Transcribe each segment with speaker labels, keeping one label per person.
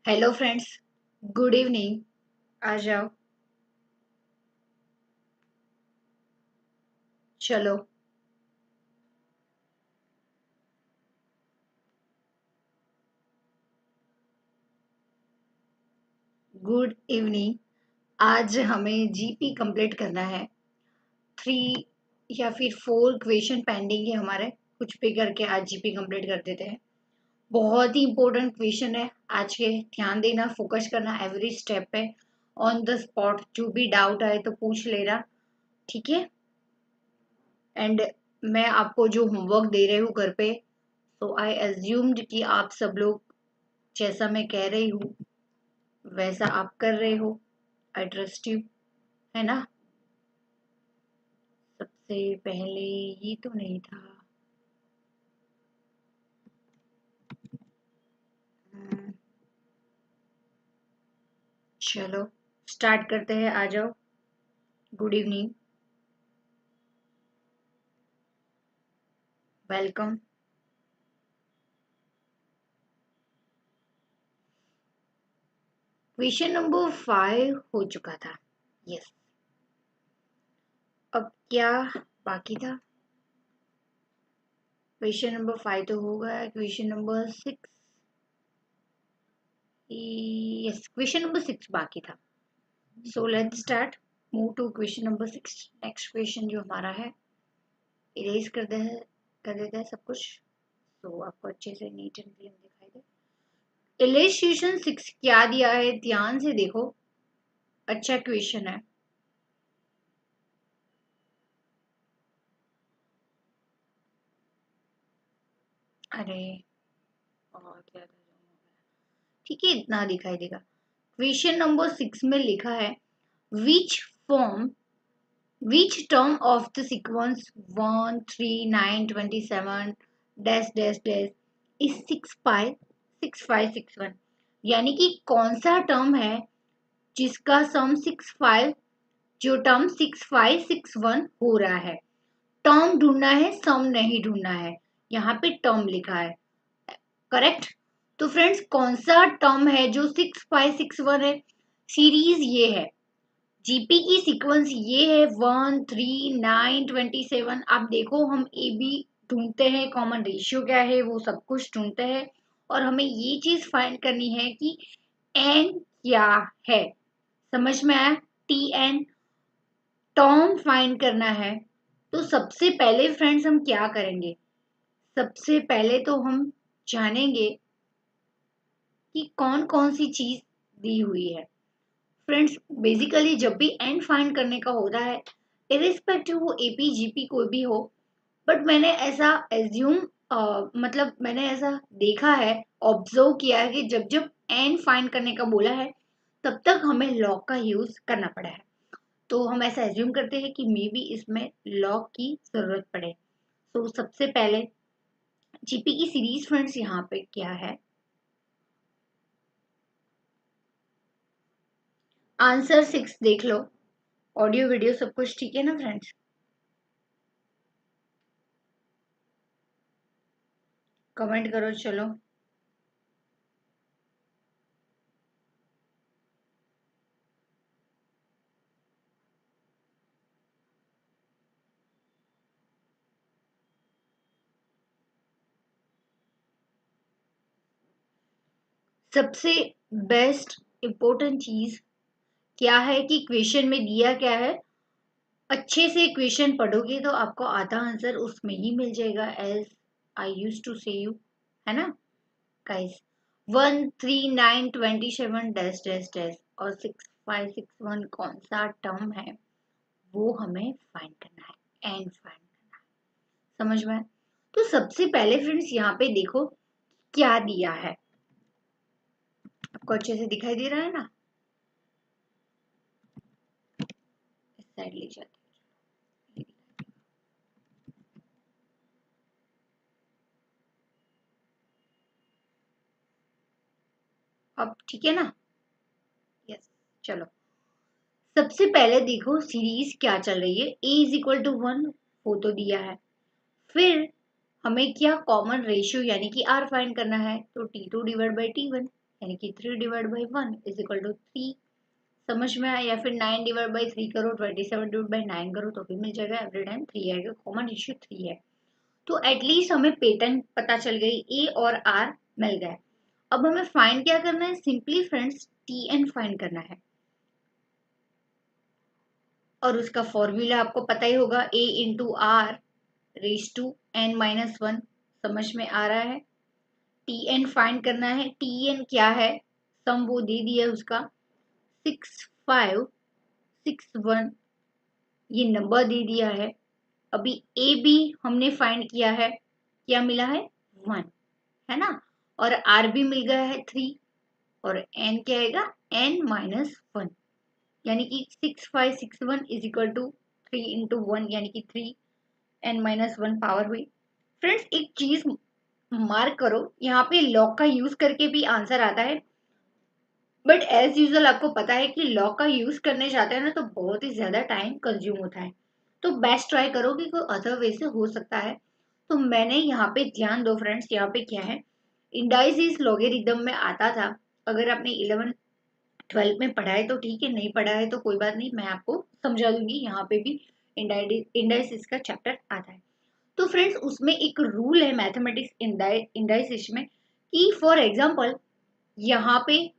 Speaker 1: Hello friends, good evening. आ जाओ। चलो। Good evening. आज हमें जीपी कंप्लीट करना है। 3 या फिर 4 क्वेश्चन पेंडिंग है हमारे। कुछ भी करके आज जीपी कंप्लीट कर देते हैं। बहुत ही इंपॉर्टेंट क्वेश्चन है आज के। ध्यान देना, फोकस करना एवरी स्टेप पे। ऑन द स्पॉट जो भी डाउट आए तो पूछ लेना। ठीक है। एंड मैं आपको जो होमवर्क दे रही हूँ घर पे, तो आई एज्यूम्ड कि आप सब लोग जैसा मैं कह रही हूँ वैसा आप कर रहे हो। आई ट्रस्ट यू, है ना। सबसे पहले ये तो नहीं था। हम्म, चलो स्टार्ट करते हैं। आ जाओ। Good evening. Welcome. Question number 5 हो चुका था। यस। अब क्या बाकी था? क्वेश्चन नंबर 5 तो हो गया। Question number 6। Yes, question number 6 बाकी था। So let's start. Move to question number 6। Next question जो हमारा है, इरेज कर देते हैं सब कुछ, तो आपको अच्छे से नीट एंड क्लीन दिखाई दे। इलस्ट्रेशन 6 क्या दिया है, ध्यान से देखो। अच्छा क्वेश्चन है। अरे, और क्या था? ठीक है, इतना दिखाई देगा। क्वेश्चन नंबर 6 में लिखा है, which form which term of the sequence 1 3 9 27 dash dash dash is 6 पाई 6 5 6 1। यानी कि कौन सा टर्म है जिसका सम 6 5, जो टर्म 6 5 6 1 हो रहा है। टर्म ढूंढना है, सम नहीं ढूंढना है। यहाँ पे टर्म लिखा है। करेक्ट। तो फ्रेंड्स, कौन सा टर्म है जो 6 5 6 1 है? सीरीज ये है। जीपी की सीक्वेंस ये है 1 3 9 27। आप देखो, हम ए बी ढूंढते हैं, कॉमन रेशियो क्या है वो सब कुछ ढूंढते हैं। और हमें ये चीज फाइंड करनी है कि एन क्या है। समझ में आया? टी एन टर्म फाइंड करना है। तो सबसे पहले फ्रेंड्स हम क्या करेंगे? सबसे पहले तो हम जानेंगे कि कौन कौन सी चीज दी हुई है। फ्रेंड्स, बेसिकली जब भी एंड फाइंड करने का होता है, इरिस्पेक्टिव वो एपी जीपी कोई भी हो, बट मैंने ऐसा एज्यूम, मतलब मैंने ऐसा देखा है, ऑब्जर्व किया है कि जब जब एंड फाइंड करने का बोला है, तब तक हमें लॉग का यूज करना पड़ा है। तो हम ऐसा एज्यूम करते हैं कि मे बी इसमें लॉग की जरूरत पड़े। तो सबसे पहले जीपी की सीरीज फ्रेंड्स यहाँ पे क्या है? आंसर 6 देख लो। ऑडियो वीडियो सब कुछ ठीक है ना फ्रेंड्स? कमेंट करो चलो। सबसे बेस्ट इम्पोर्टेंट चीज क्या है कि क्वेश्चन में दिया क्या है। अच्छे से क्वेश्चन पढ़ोगे तो आपको आधा आंसर उसमें ही मिल जाएगा, एज आई यूज टू से यू, है ना गाइस। 1 3 9 27 डैश डैश डैश और 6 5 6 1 कौन सा टर्म है, वो हमें फाइंड करना है, एंड फाइंड करना है। समझ में? तो सबसे पहले फ्रेंड्स यहाँ पे देखो क्या दिया है। आपको अच्छे से दिखाई दे रहा है ना? इस साइड ले जाते हैं। अब ठीक है ना? यस। चलो, सबसे पहले देखो सीरीज क्या चल रही है। ए इज इक्वल टू 1, वो तो दिया है। फिर हमें क्या कॉमन रेशियो यानी कि आर फाइंड करना है, तो T2 डिवाइड बाई T1, यानी कि 3 divide by 1 is equal to 3। समझ में आया? या फिर 9 डिवाइड बाई 3 करो, 27 डिवाइड बाई 9 करो तो भी मिल जाएगा, एवरी टाइम 3 आएगा, कॉमन इश्यू 3 है। तो एटलीस्ट हमें पैटर्न पता चल गई, ए और आर मिल गए। अब हमें फाइंड क्या करना है? Simply friends T N find करना है, और उसका फॉर्मूला आपको पता ही होगा, a into are raise to N minus 1। समझ में आ रहा है? टी एन फाइंड करना है। टी एन क्या है? सम वो दे दिया उसका 6561, ये नंबर दे दिया है। अभी ए बी हमने फाइंड किया है, क्या मिला है? 1, है ना? और आर भी मिल गया है 3, और एन क्या आएगा? एन माइनस 1, यानी कि 6561 इज इक्वल टू 3 इंटू 1, यानी कि 3 एन माइनस 1 पावर हुई। फ्रेंड्स एक चीज मार्क करो, यहाँ पे लॉग का यूज करके भी आंसर आता है, बट एज यूजल आपको पता है कि लॉग का यूज करने जाते हैं ना तो बहुत ही ज्यादा टाइम कंज्यूम होता है, तो बेस्ट ट्राई करो कि कोई अदर वे से हो सकता है। तो मैंने यहाँ पे ध्यान दो फ्रेंड्स, यहाँ पे क्या है, इंडाइसिस लॉगरिथम में आता था। अगर आपने 11 12 में पढ़ा है तो ठीक है, नहीं पढ़ा है तो कोई बात नहीं, मैं आपको समझा दूंगी। यहाँ पे भी इंडाइसिस का चैप्टर आता है। तो फ्रेंड्स उसमें एक रूल है मैथमेटिक्स इंडाइसिस में, कि फॉर एग्जाम्पल यहाँ पे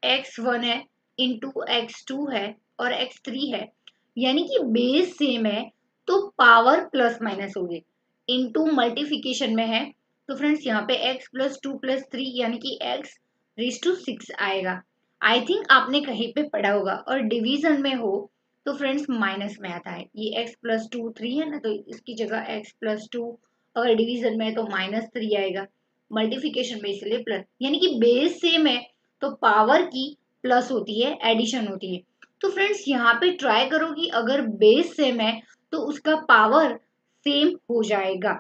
Speaker 1: x1 है, इंटू x2 है और x3 है, यानी कि बेस सेम है तो पावर प्लस माइनस होगी। इंटू मल्टीप्लिकेशन में है तो फ्रेंड्स यहाँ पे x प्लस 2 प्लस 3 यानी कि x रेज टू 6 आएगा। आई थिंक आपने कहीं पे पढ़ा होगा। और डिवीजन में हो तो फ्रेंड्स माइनस में आता है, ये x प्लस 2 3 है ना, तो इसकी जगह x प्लस 2, अगर डिवीजन में है तो माइनस 3 आएगा, मल्टीप्लिकेशन में इसलिए प्लस, यानी कि बेस सेम है तो पावर की प्लस होती है, एडिशन होती है। तो फ्रेंड्स यहाँ पे ट्राई करो कि अगर बेस सेम है तो उसका पावर सेम हो जाएगा।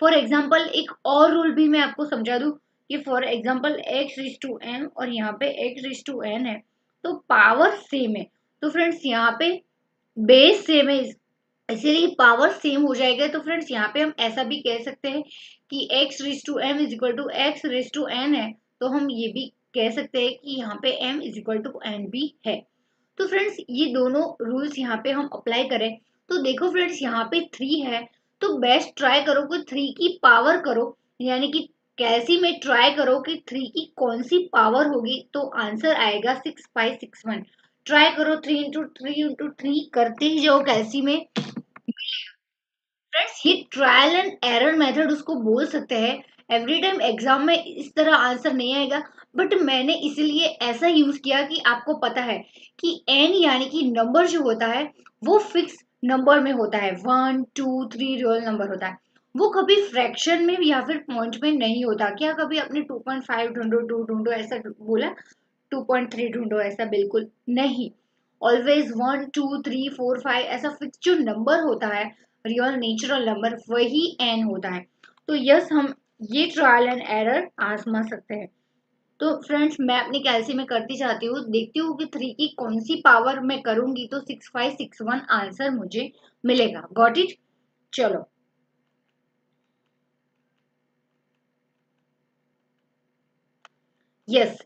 Speaker 1: फॉर एग्जाम्पल एक और रूल भी मैं आपको समझा दूं कि for example x raise to n और यहाँ पे x रिज टू n है तो पावर सेम है, तो फ्रेंड्स यहाँ पे बेस सेम है इसीलिए पावर सेम हो जाएगा। तो फ्रेंड्स यहाँ पे हम ऐसा भी कह सकते हैं कि x raise to m is equal to x raise to n है, तो हम ये भी कह सकते हैं कि यहाँ पे m is equal to n भी है। तो फ्रेंड्स ये दोनों रूल्स यहाँ पे हम अप्लाई करें तो देखो फ्रेंड्स यहाँ पे 3 है, तो बेस्ट ट्राई करो कि 3 की पावर करो, यानी कि कैसी में ट्राई करो कि 3 की कौन सी पावर होगी, तो आंसर आएगा 6561। ट्राई करो 3 इंटू 3 करते ही जाओ कैसी में। फ्रेंड्स ये ट्रायल एंड एरर मेथड उसको बोल सकते हैं। एवरी टाइम एग्जाम में इस तरह आंसर नहीं आएगा, बट मैंने इसीलिए ऐसा यूज किया कि आपको पता है कि एन यानी कि नंबर जो होता है वो फिक्स नंबर में होता है, 1 2 3 रियल नंबर होता है, वो कभी फ्रैक्शन में या फिर पॉइंट में नहीं होता। क्या कभी अपने 2.5 ढूंढो 2 ढूंढो ऐसा बोला? 2.3 ढूंढो ऐसा बिल्कुल नहीं। ऑलवेज 1 2 3 4 5 ऐसा फिक्स जो नंबर होता है, रियल नेचुरल नंबर, वही एन होता है। तो यस हम ये ट्रायल एंड एरर आजमा सकते हैं। तो फ्रेंड्स मैं अपनी कैलसी में करती जाती हूँ, देखती हूँ कि 3 की कौन सी पावर मैं करूंगी तो 6561 आंसर मुझे मिलेगा। Got it? चलो यस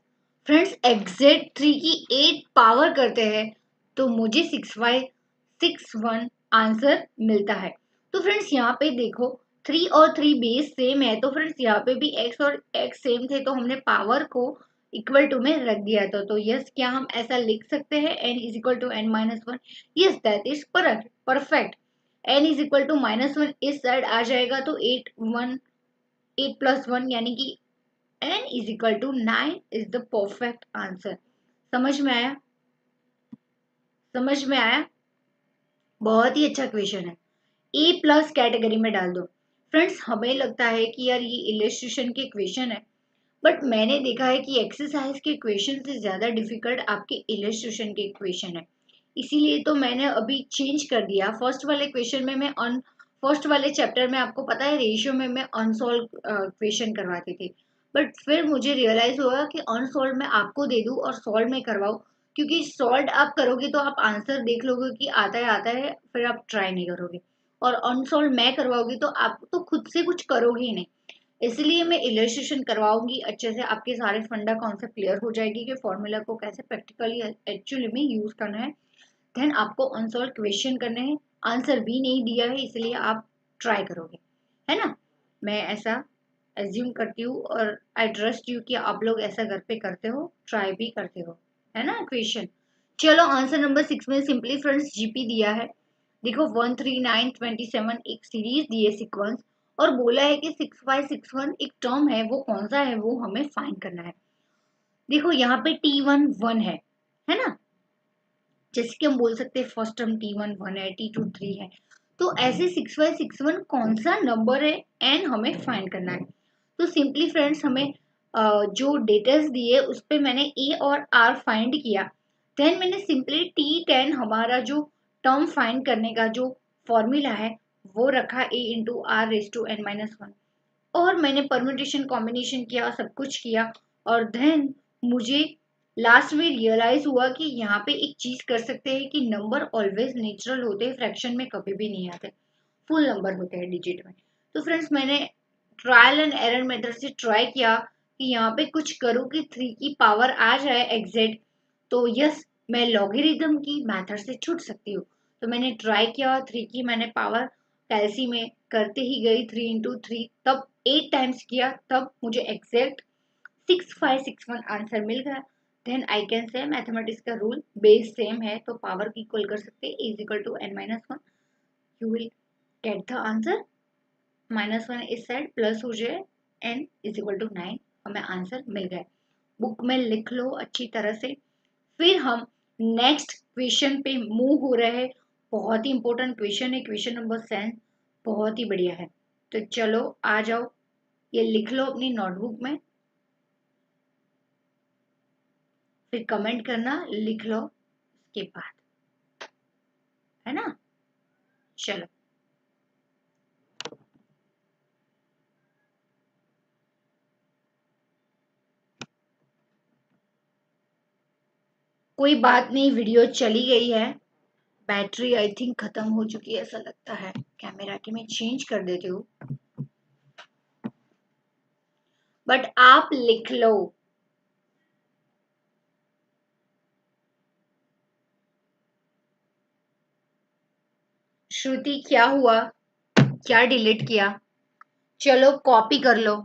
Speaker 1: फ्रेंड्स एग्जैक्ट 3 की 8 पावर करते हैं तो मुझे 6561 आंसर मिलता है। तो फ्रेंड्स यहाँ पे देखो 3 और 3 बेस सेम है, तो फ्रेंड्स यहाँ पे भी x और x सेम थे तो हमने पावर को इक्वल टू में रख दिया था। तो यस क्या हम ऐसा लिख सकते हैं n is equal to n minus 1? Yes that is perfect. n is equal to -1 इस साइड आ जाएगा तो 8 प्लस 1 यानी कि n is equal to 9 is the perfect answer। समझ में आया? समझ में आया? बहुत ही अच्छा क्वेश्चन है, ए प्लस कैटेगरी में डाल दो। फ्रेंड्स हमें लगता है कि यार ये इलेस्ट्रेशन के क्वेश्चन है, बट मैंने देखा है कि एक्सरसाइज के क्वेश्चन से ज्यादा डिफिकल्ट आपके इलेस्ट्रेशन के क्वेश्चन है, इसीलिए तो मैंने अभी चेंज कर दिया। फर्स्ट वाले क्वेश्चन में मैं फर्स्ट वाले चैप्टर में आपको पता है रेशियो में मैं अनसॉल्व क्वेश्चन करवाती थी, बट फिर मुझे रियलाइज हुआ कि अनसॉल्व मैं आपको दे दूं और सॉल्व में करवाऊं, क्योंकि सॉल्व आप करोगे तो आप आंसर देख लोगे कि आता है, फिर आप ट्राई नहीं करोगे, और अनसॉल्व मैं करवाओगी तो आप तो खुद से कुछ करोगे ही नहीं। इसलिए मैं इलस्ट्रेशन करवाऊंगी अच्छे से, आपके सारे फंडा कॉन्सेप्ट क्लियर हो जाएगी कि फॉर्मूला को कैसे प्रैक्टिकली एक्चुअली में यूज करना है। देन आपको अनसॉल्व क्वेश्चन करने हैं, आंसर भी नहीं दिया है इसलिए आप ट्राई करोगे, है ना। मैं ऐसा एज्यूम करती हूँ और आई ट्रस्ट यू कि आप लोग ऐसा घर पे करते हो, ट्राई भी करते हो, है ना क्वेश्चन। चलो आंसर नंबर 6 में सिंपली फ्रेंड्स जीपी दिया है। देखो 13927 एक सीरीज दी है सीक्वेंस, और बोला है कि 6561 एक टर्म है, वो कौन सा है वो हमें फाइंड करना है। देखो यहाँ पे T1 1 है ना, जैसे कि हम बोल सकते हैं फर्स्ट टर्म T1 1 है, T2 3 है। तो ऐसे 6561 कौन सा नंबर है एंड हमें फाइंड करना है। तो सिंपली फ्रेंड्स हमें जो डेटास दिए उस पे मैंने ए और आर फाइंड किया। देन मैंने सिंपली T10 हमारा जो टर्म फाइंड करने का जो फॉर्मूला है वो रखा a into r raise to N minus one, और मैंने परम्यूटेशन कॉम्बिनेशन किया, सब कुछ किया। और देन मुझे लास्ट में रियलाइज हुआ कि यहाँ पे एक चीज कर सकते हैं कि नंबर ऑलवेज नेचुरल होते हैं, फ्रैक्शन में कभी भी नहीं आते, फुल नंबर होते हैं डिजिट में। तो फ्रेंड्स मैंने ट्रायल एंड एरर मेथड से ट्राई किया कि यहाँ पे कुछ करूँ कि 3 की पावर आ जाए एग्जैक्ट, तो यस मैं लॉगरिथम की मेथड से छूट सकती हूँ। तो मैंने ट्राई किया, 3 की मैंने पावर कैलसी में करते ही गई, 3 into 3, तब 8 टाइम्स किया, तब मुझे एग्जैक्ट 6561 आंसर मिल गया। Then I can say mathematics का रूल बेस सेम है तो पावर की इक्वल कर सकते हैं, is equal to n-1, you will get the answer. -1 इस साइड प्लस हो जाए, n इज इक्वल टू 9, हमें आंसर मिल गया। बुक में लिख लो अच्छी तरह से। फिर हम नेक्स्ट क्वेश्चन पे मूव हो रहे हैं। बहुत ही इंपॉर्टेंट क्वेश्चन है, क्वेश्चन नंबर 7 बहुत ही बढ़िया है। तो चलो आ जाओ, ये लिख लो अपनी नोटबुक में, फिर कमेंट करना, लिख लो उसके बाद, है ना। चलो कोई बात नहीं, वीडियो चली गई है, बैटरी आई थिंक खत्म हो चुकी है ऐसा लगता है, कैमरा की मैं चेंज कर देती हूँ, बट आप लिख लो। श्रुति क्या हुआ, क्या डिलीट किया, चलो कॉपी कर लो।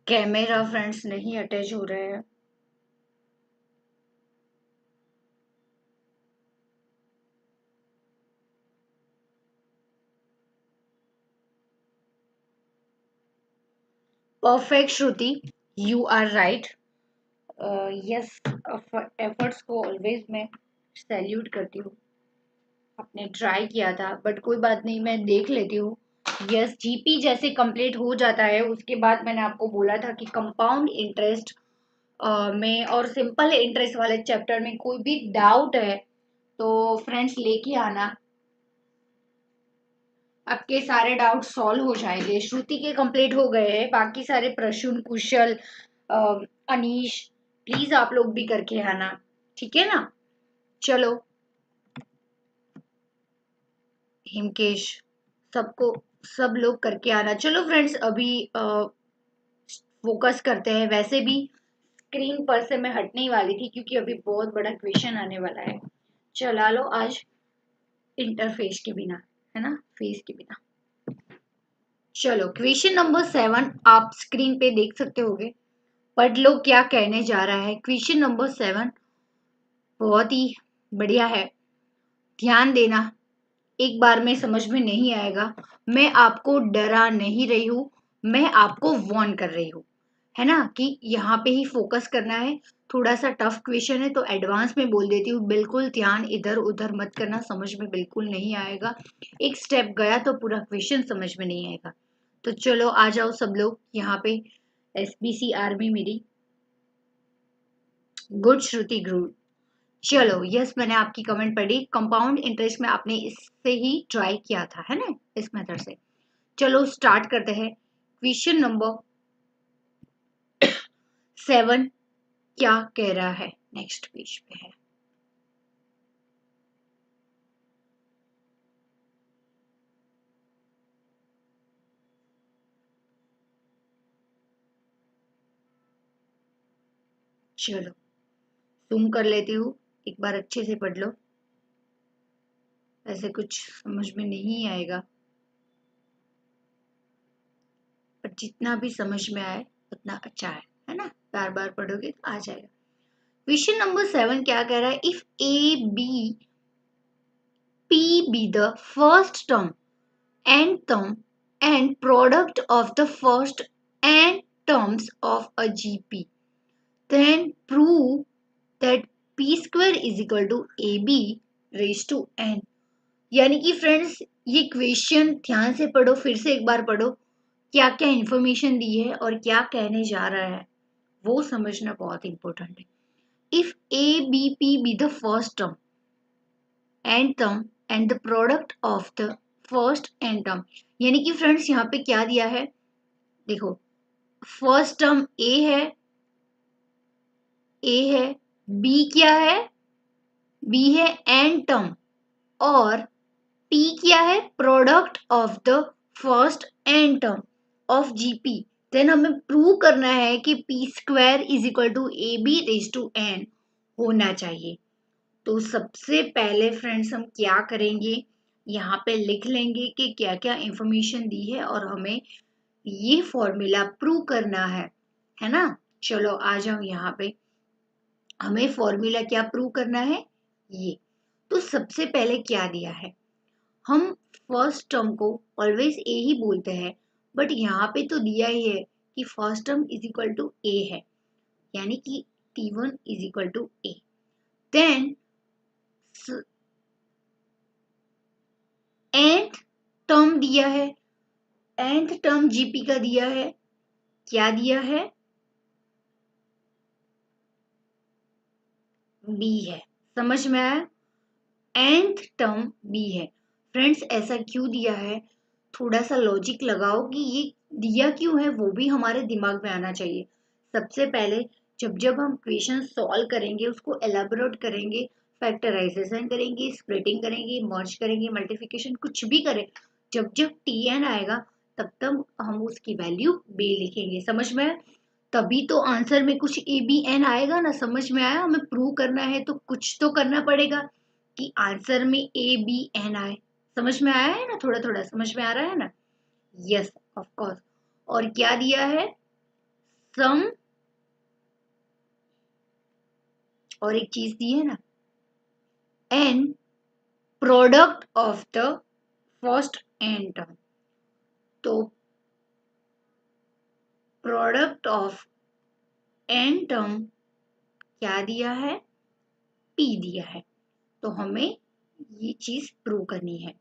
Speaker 1: कैमरा फ्रेंड्स नहीं अटैच हो रहा है। Perfect Shruti, you are right. Yes, efforts को ऑलवेज मैं सैल्यूट करती हूँ। आपने ट्राई किया था बट कोई बात नहीं, मैं देख लेती हूँ। यस, जीपी जैसे कंप्लीट हो जाता है उसके बाद मैंने आपको बोला था कि कंपाउंड इंटरेस्ट में और सिंपल इंटरेस्ट वाले चैप्टर में कोई भी डाउट है तो फ्रेंड्स लेके आना, आपके सारे डाउट सॉल्व हो जाएंगे। श्रुति के कंप्लीट हो गए हैं, बाकी सारे प्रसून, कुशल, अ, अनीश, प्लीज आप लोग भी करके आना, ठीक है ना। चलो, हिमकेश, सबको, सब लोग करके आना। चलो फ्रेंड्स, अभी फोकस करते हैं। वैसे भी स्क्रीन पर से मैं हटने ही वाली थी क्योंकि अभी बहुत बड़ा क्वेश्चन आने वाला है। चला लो आज इंटरफेस के बिना, है ना, फेस के बिना। चलो, क्वेश्चन नंबर 7 आप स्क्रीन पे देख सकते होगे। पढ़ लो क्या कहने जा रहा है। क्वेश्चन नंबर 7 बहुत ही बढ़िया है, ध्यान देना। एक बार में समझ में नहीं आएगा, मैं आपको डरा नहीं रही हूँ, मैं आपको वार्न कर रही हूँ, है ना, कि यहाँ पे ही फोकस करना है। थोड़ा सा टफ क्वेश्चन है तो एडवांस में बोल देती हूँ, बिल्कुल ध्यान इधर उधर मत करना, समझ में बिल्कुल नहीं आएगा। एक स्टेप गया तो पूरा क्वेश्चन समझ में नहीं आएगा। तो चलो आ जाओ सब लोग यहाँ पे। एसबीसी आर्मी मेरी, गुड श्रुति गुड। चलो, यस, मैंने आपकी कमेंट पढ़ी। कंपाउंड इंटरेस्ट में आपने इससे ही ट्राई किया था, है ना, इस मेथड से। चलो स्टार्ट करते हैं। क्वेश्चन नंबर 7 क्या कह रहा है, नेक्स्ट पेज पे है। चलो जूम कर लेती हूँ, एक बार अच्छे से पढ़ लो, ऐसे कुछ समझ में नहीं आएगा, पर जितना भी समझ में आए उतना अच्छा है ना, बार बार पढ़ोगे तो आ जाएगा। क्वेश्चन नंबर 7 क्या कह रहा है, if A B P be the first term and term and product of the first and terms of a GP, then prove that p square is equal to ab raised to n। यानी कि friends, ये question ध्यान से पढ़ो, फिर से एक बार पढ़ो, क्या क्या इंफॉर्मेशन दी है और क्या कहने जा रहा है वो समझना बहुत इंपॉर्टेंट है। If A B P be the first term and term and the product of the first and term, यानी कि फ्रेंड्स यहाँ पे क्या दिया है, देखो, फर्स्ट टर्म ए है, बी क्या है, बी है एंड टर्म, और पी क्या है, product of the first and term of GP. Then हमें प्रूव करना है कि P square is equal to A B raise to N होना चाहिए। तो सबसे पहले फ्रेंड्स हम क्या करेंगे, यहाँ पे लिख लेंगे कि क्या क्या इंफॉर्मेशन दी है और हमें ये फॉर्मूला प्रूव करना है ना। चलो आ जाओ यहाँ पे, हमें फॉर्मूला क्या प्रूव करना है, ये। तो सबसे पहले क्या दिया है, हम फर्स्ट टर्म को ऑलवेज ए ही बोलते हैं, बट यहाँ पे तो दिया ही है कि first term is equal to a है, यानी कि T1 is equal to a. Then nth term दिया है, nth टर्म जीपी का दिया है, क्या दिया है, बी है। समझ में आया, nth टर्म बी है। फ्रेंड्स ऐसा क्यों दिया है, थोड़ा सा लॉजिक लगाओ कि ये दिया क्यों है, वो भी हमारे दिमाग में आना चाहिए। सबसे पहले जब जब हम क्वेश्चन सॉल्व करेंगे, उसको एलाबोरेट करेंगे, फैक्टराइजेशन करेंगे, स्प्लिटिंग करेंगे, मर्ज करेंगे, मल्टीप्लिकेशन, कुछ भी करें, जब जब टी एन आएगा तब तब हम उसकी वैल्यू बी लिखेंगे। समझ में आया, तभी तो आंसर में कुछ ए बी एन आएगा ना। समझ में आया, हमें प्रूव करना है तो कुछ तो करना पड़ेगा कि आंसर में ए बी एन आए। समझ में आया है ना, थोड़ा थोड़ा समझ में आ रहा है ना। Yes, of course. और क्या दिया है, सम, और एक चीज दी है ना, N product of the first N term. तो प्रोडक्ट ऑफ एन टर्म क्या दिया है, पी दिया है। तो हमें ये चीज प्रूव करनी है।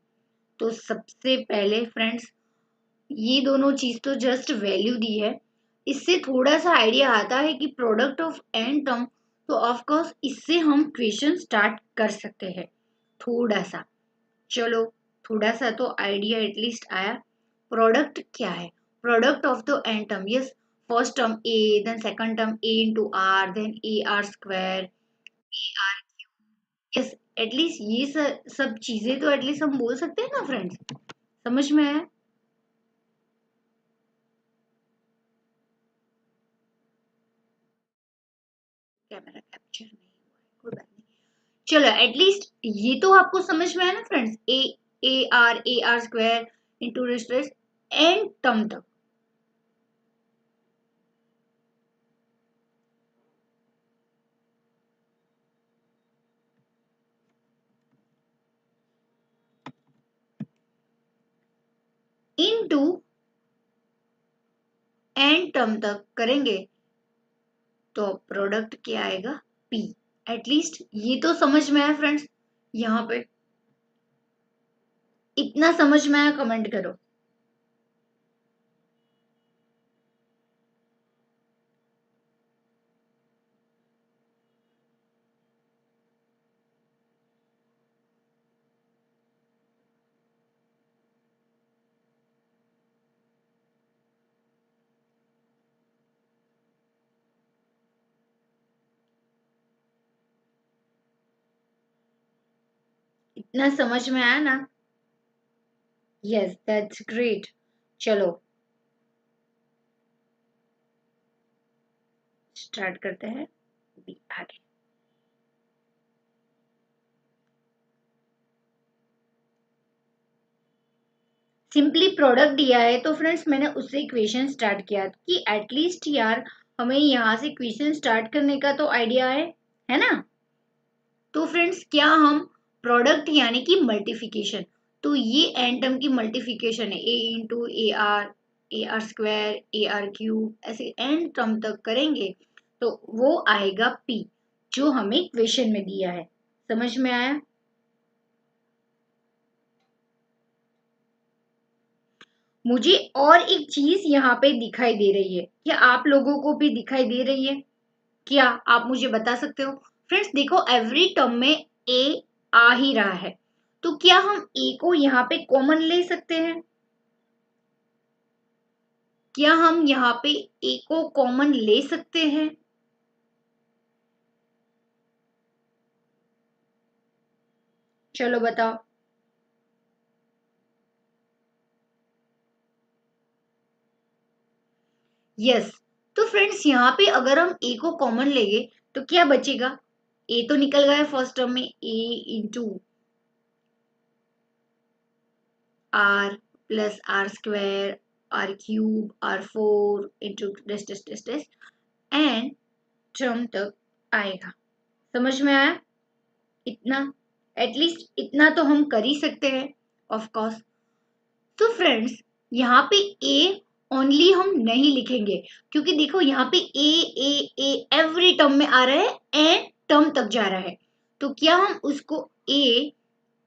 Speaker 1: तो सबसे पहले फ्रेंड्स, ये दोनों चीज तो जस्ट वैल्यू दी है, इससे थोड़ा सा आइडिया आता है कि प्रोडक्ट ऑफ एन टर्म, तो ऑफ कोर्स इससे हम क्वेश्चन स्टार्ट कर सकते हैं थोड़ा सा। चलो, थोड़ा सा तो आइडिया एटलीस्ट आया। प्रोडक्ट क्या है, product of the N term, yes, first term A, then second term A into R, then A are square, A R, yes, at least ये सब चीजें तो एटलीस्ट हम बोल सकते हैं ना फ्रेंड्स। समझ में आया? कैमरा कैप्चर नहीं हुआ, कोई बात नहीं। चलो, एटलीस्ट ये तो आपको समझ में आया ना friends, a are square into रेस्टेस एन टर्म तक। इनटू एन टर्म तक करेंगे तो प्रोडक्ट क्या आएगा, पी। एटलीस्ट ये तो समझ में आया फ्रेंड्स। यहाँ पे इतना समझ में आया, कमेंट करो। इतना समझ में आया ना? Yes, that's great. चलो स्टार्ट करते हैं आगे। सिंपली प्रोडक्ट दिया है तो फ्रेंड्स मैंने उससे इक्वेशन स्टार्ट किया कि एटलीस्ट यार हमें यहाँ से इक्वेशन स्टार्ट करने का तो आइडिया है ना। तो फ्रेंड्स क्या हम प्रोडक्ट यानी कि मल्टीप्लिकेशन, तो ये एन टर्म की मल्टीप्लिकेशन है, a into A R square, A R cube, ऐसे एन टर्म तक करेंगे तो वो आएगा पी, जो हमें इक्वेशन में दिया है। समझ में आया? मुझे और एक चीज यहाँ पे दिखाई दे रही है, क्या आप लोगों को भी दिखाई दे रही है? क्या आप मुझे बता सकते हो? फ्रेंड्स देखो, एवरी टर्म में ए आ ही रहा है, तो क्या हम ए को यहाँ पे कॉमन ले सकते हैं? क्या हम यहाँ पे ए को कॉमन ले सकते हैं? चलो बताओ। यस। तो फ्रेंड्स यहाँ पे अगर हम ए को कॉमन लेंगे तो क्या बचेगा? ए तो निकल गया फर्स्ट टर्म में, a into r plus r square, are cube, r four into डेस एंड टर्म तक आएगा। समझ में आया? इतना, एटलीस्ट इतना तो हम कर ही सकते हैं ऑफ कोर्स। तो फ्रेंड्स यहाँ पे ए ओनली हम नहीं लिखेंगे, क्योंकि देखो यहाँ पे ए एवरी टर्म में आ रहा है, एन टर्म तक जा रहा है, तो क्या हम उसको ए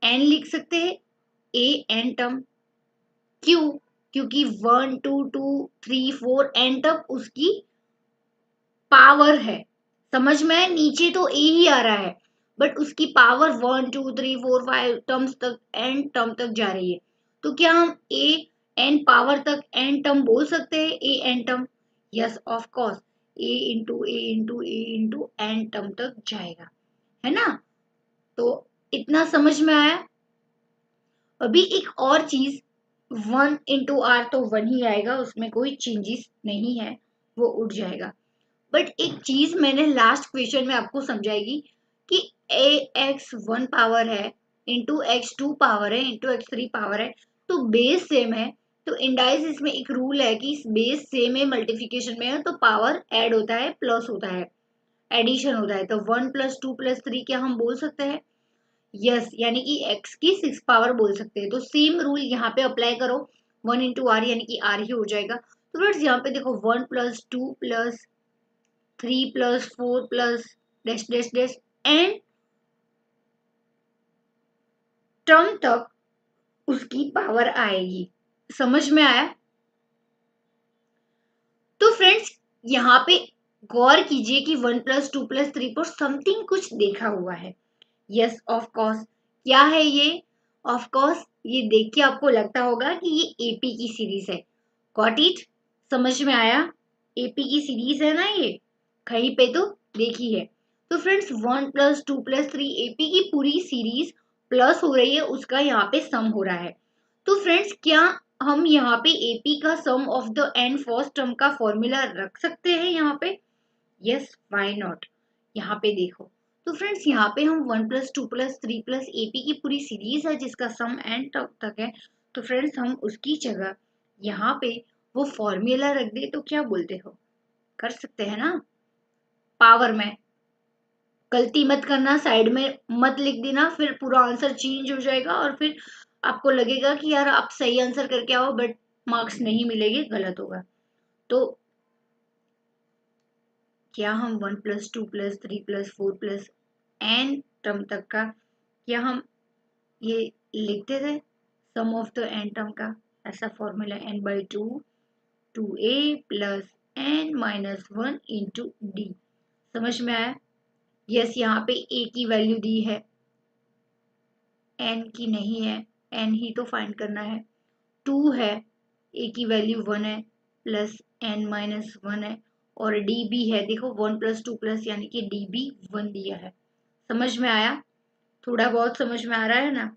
Speaker 1: एन लिख सकते हैं, ए एन टर्म? क्यों? क्योंकि 1 2 2 3 4 एन तक उसकी पावर है। समझ में? नीचे तो ए ही आ रहा है, बट उसकी पावर 1 2 3 4 5 टर्म्स तक, एन टर्म तक जा रही है। तो क्या हम ए एन पावर तक एन टर्म बोल सकते हैं, a n term? Yes of course, a into n term तक जाएगा, है ना। तो इतना समझ में आया? अभी एक और चीज, 1 इंटू आर तो 1 ही आएगा, उसमें कोई चेंजेस नहीं है, वो उठ जाएगा। बट एक चीज मैंने लास्ट क्वेश्चन में आपको समझाएगी कि ए एक्स 1 पावर है, इंटू एक्स 2 पावर है, इंटू एक्स 3 पावर है, तो बेस सेम है, तो इंडाइसिस में एक रूल है कि बेस सेम है, मल्टीप्लिकेशन में है तो पावर ऐड होता है, प्लस होता है, एडिशन होता है। तो 1 + 2 + 3 क्या हम बोल सकते हैं? यस, यानी कि x की 6 पावर बोल सकते हैं। तो सेम रूल यहाँ पे अप्लाई करो, 1 × r यानी कि r ही हो जाएगा। तो फ्रेंड्स यहाँ पे देखो 1 + 2 + 3 + 4 dash dash dash and term तक उसकी पावर आएगी। समझ में आया? तो फ्रेंड्स यहाँ पे गौर कीजिए कि 1 + 2 + 3 पर समथिंग कुछ देखा हुआ है। यस ऑफ कोर्स, क्या है ये? ऑफ कोर्स ये देख के आपको लगता होगा कि ये एपी की सीरीज है। Got it? समझ में आया? एपी की सीरीज है ना ये, कहीं पे तो देखी है। तो फ्रेंड्स 1 + 2 + 3 एपी की पूरी सीरीज प्लस हो रही है, उसका यहाँ पे सम हो रहा है। तो फ्रेंड्स क्या हम यहाँ पे एपी का sum of the n first term का फॉर्मूला रख सकते हैं यहाँ पे? Yes, why not? यहाँ पे देखो, तो फ्रेंड्स यहाँ पे हम 1 + 2 + 3 + एपी की पूरी सीरीज है जिसका सम एंड तक है। तो फ्रेंड्स हम उसकी जगह यहाँ पे वो फॉर्मूला रख दे तो क्या बोलते हो? कर सकते हैं ना? पावर में गलती मत करना, साइड में मत लिख देना, फिर पूरा आंसर चेंज हो जाएगा और फिर आपको लगेगा कि यार आप सही आंसर करके आओ बट मार्क्स नहीं मिलेंगे, गलत होगा। तो क्या हम 1 + 2 + 3 + 4 n टर्म तक का क्या हम ये लिखते थे सम ऑफ द n टर्म का? ऐसा formula n/2 2a + n-1 × d। समझ में आया? यस, यहाँ पे a की वैल्यू दी है, n की नहीं है, n ही तो फाइंड करना है। 2 है, a की वैल्यू 1 है, प्लस n-1 है और d भी है। देखो 1 + 2 + यानी कि d भी 1 दिया है। समझ में आया? थोड़ा बहुत समझ में आ रहा है ना?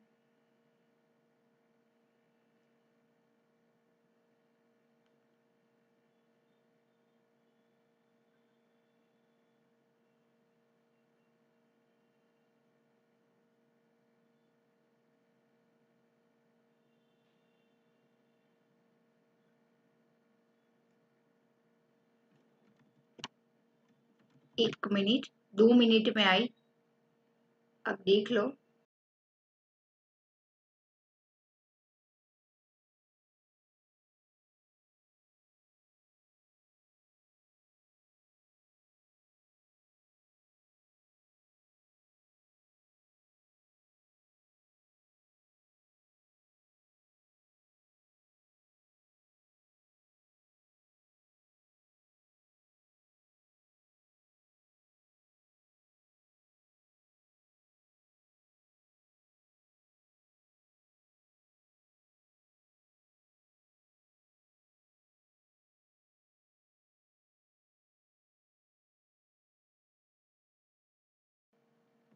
Speaker 1: एक मिनट, 2 मिनट में आई, अब देख लो।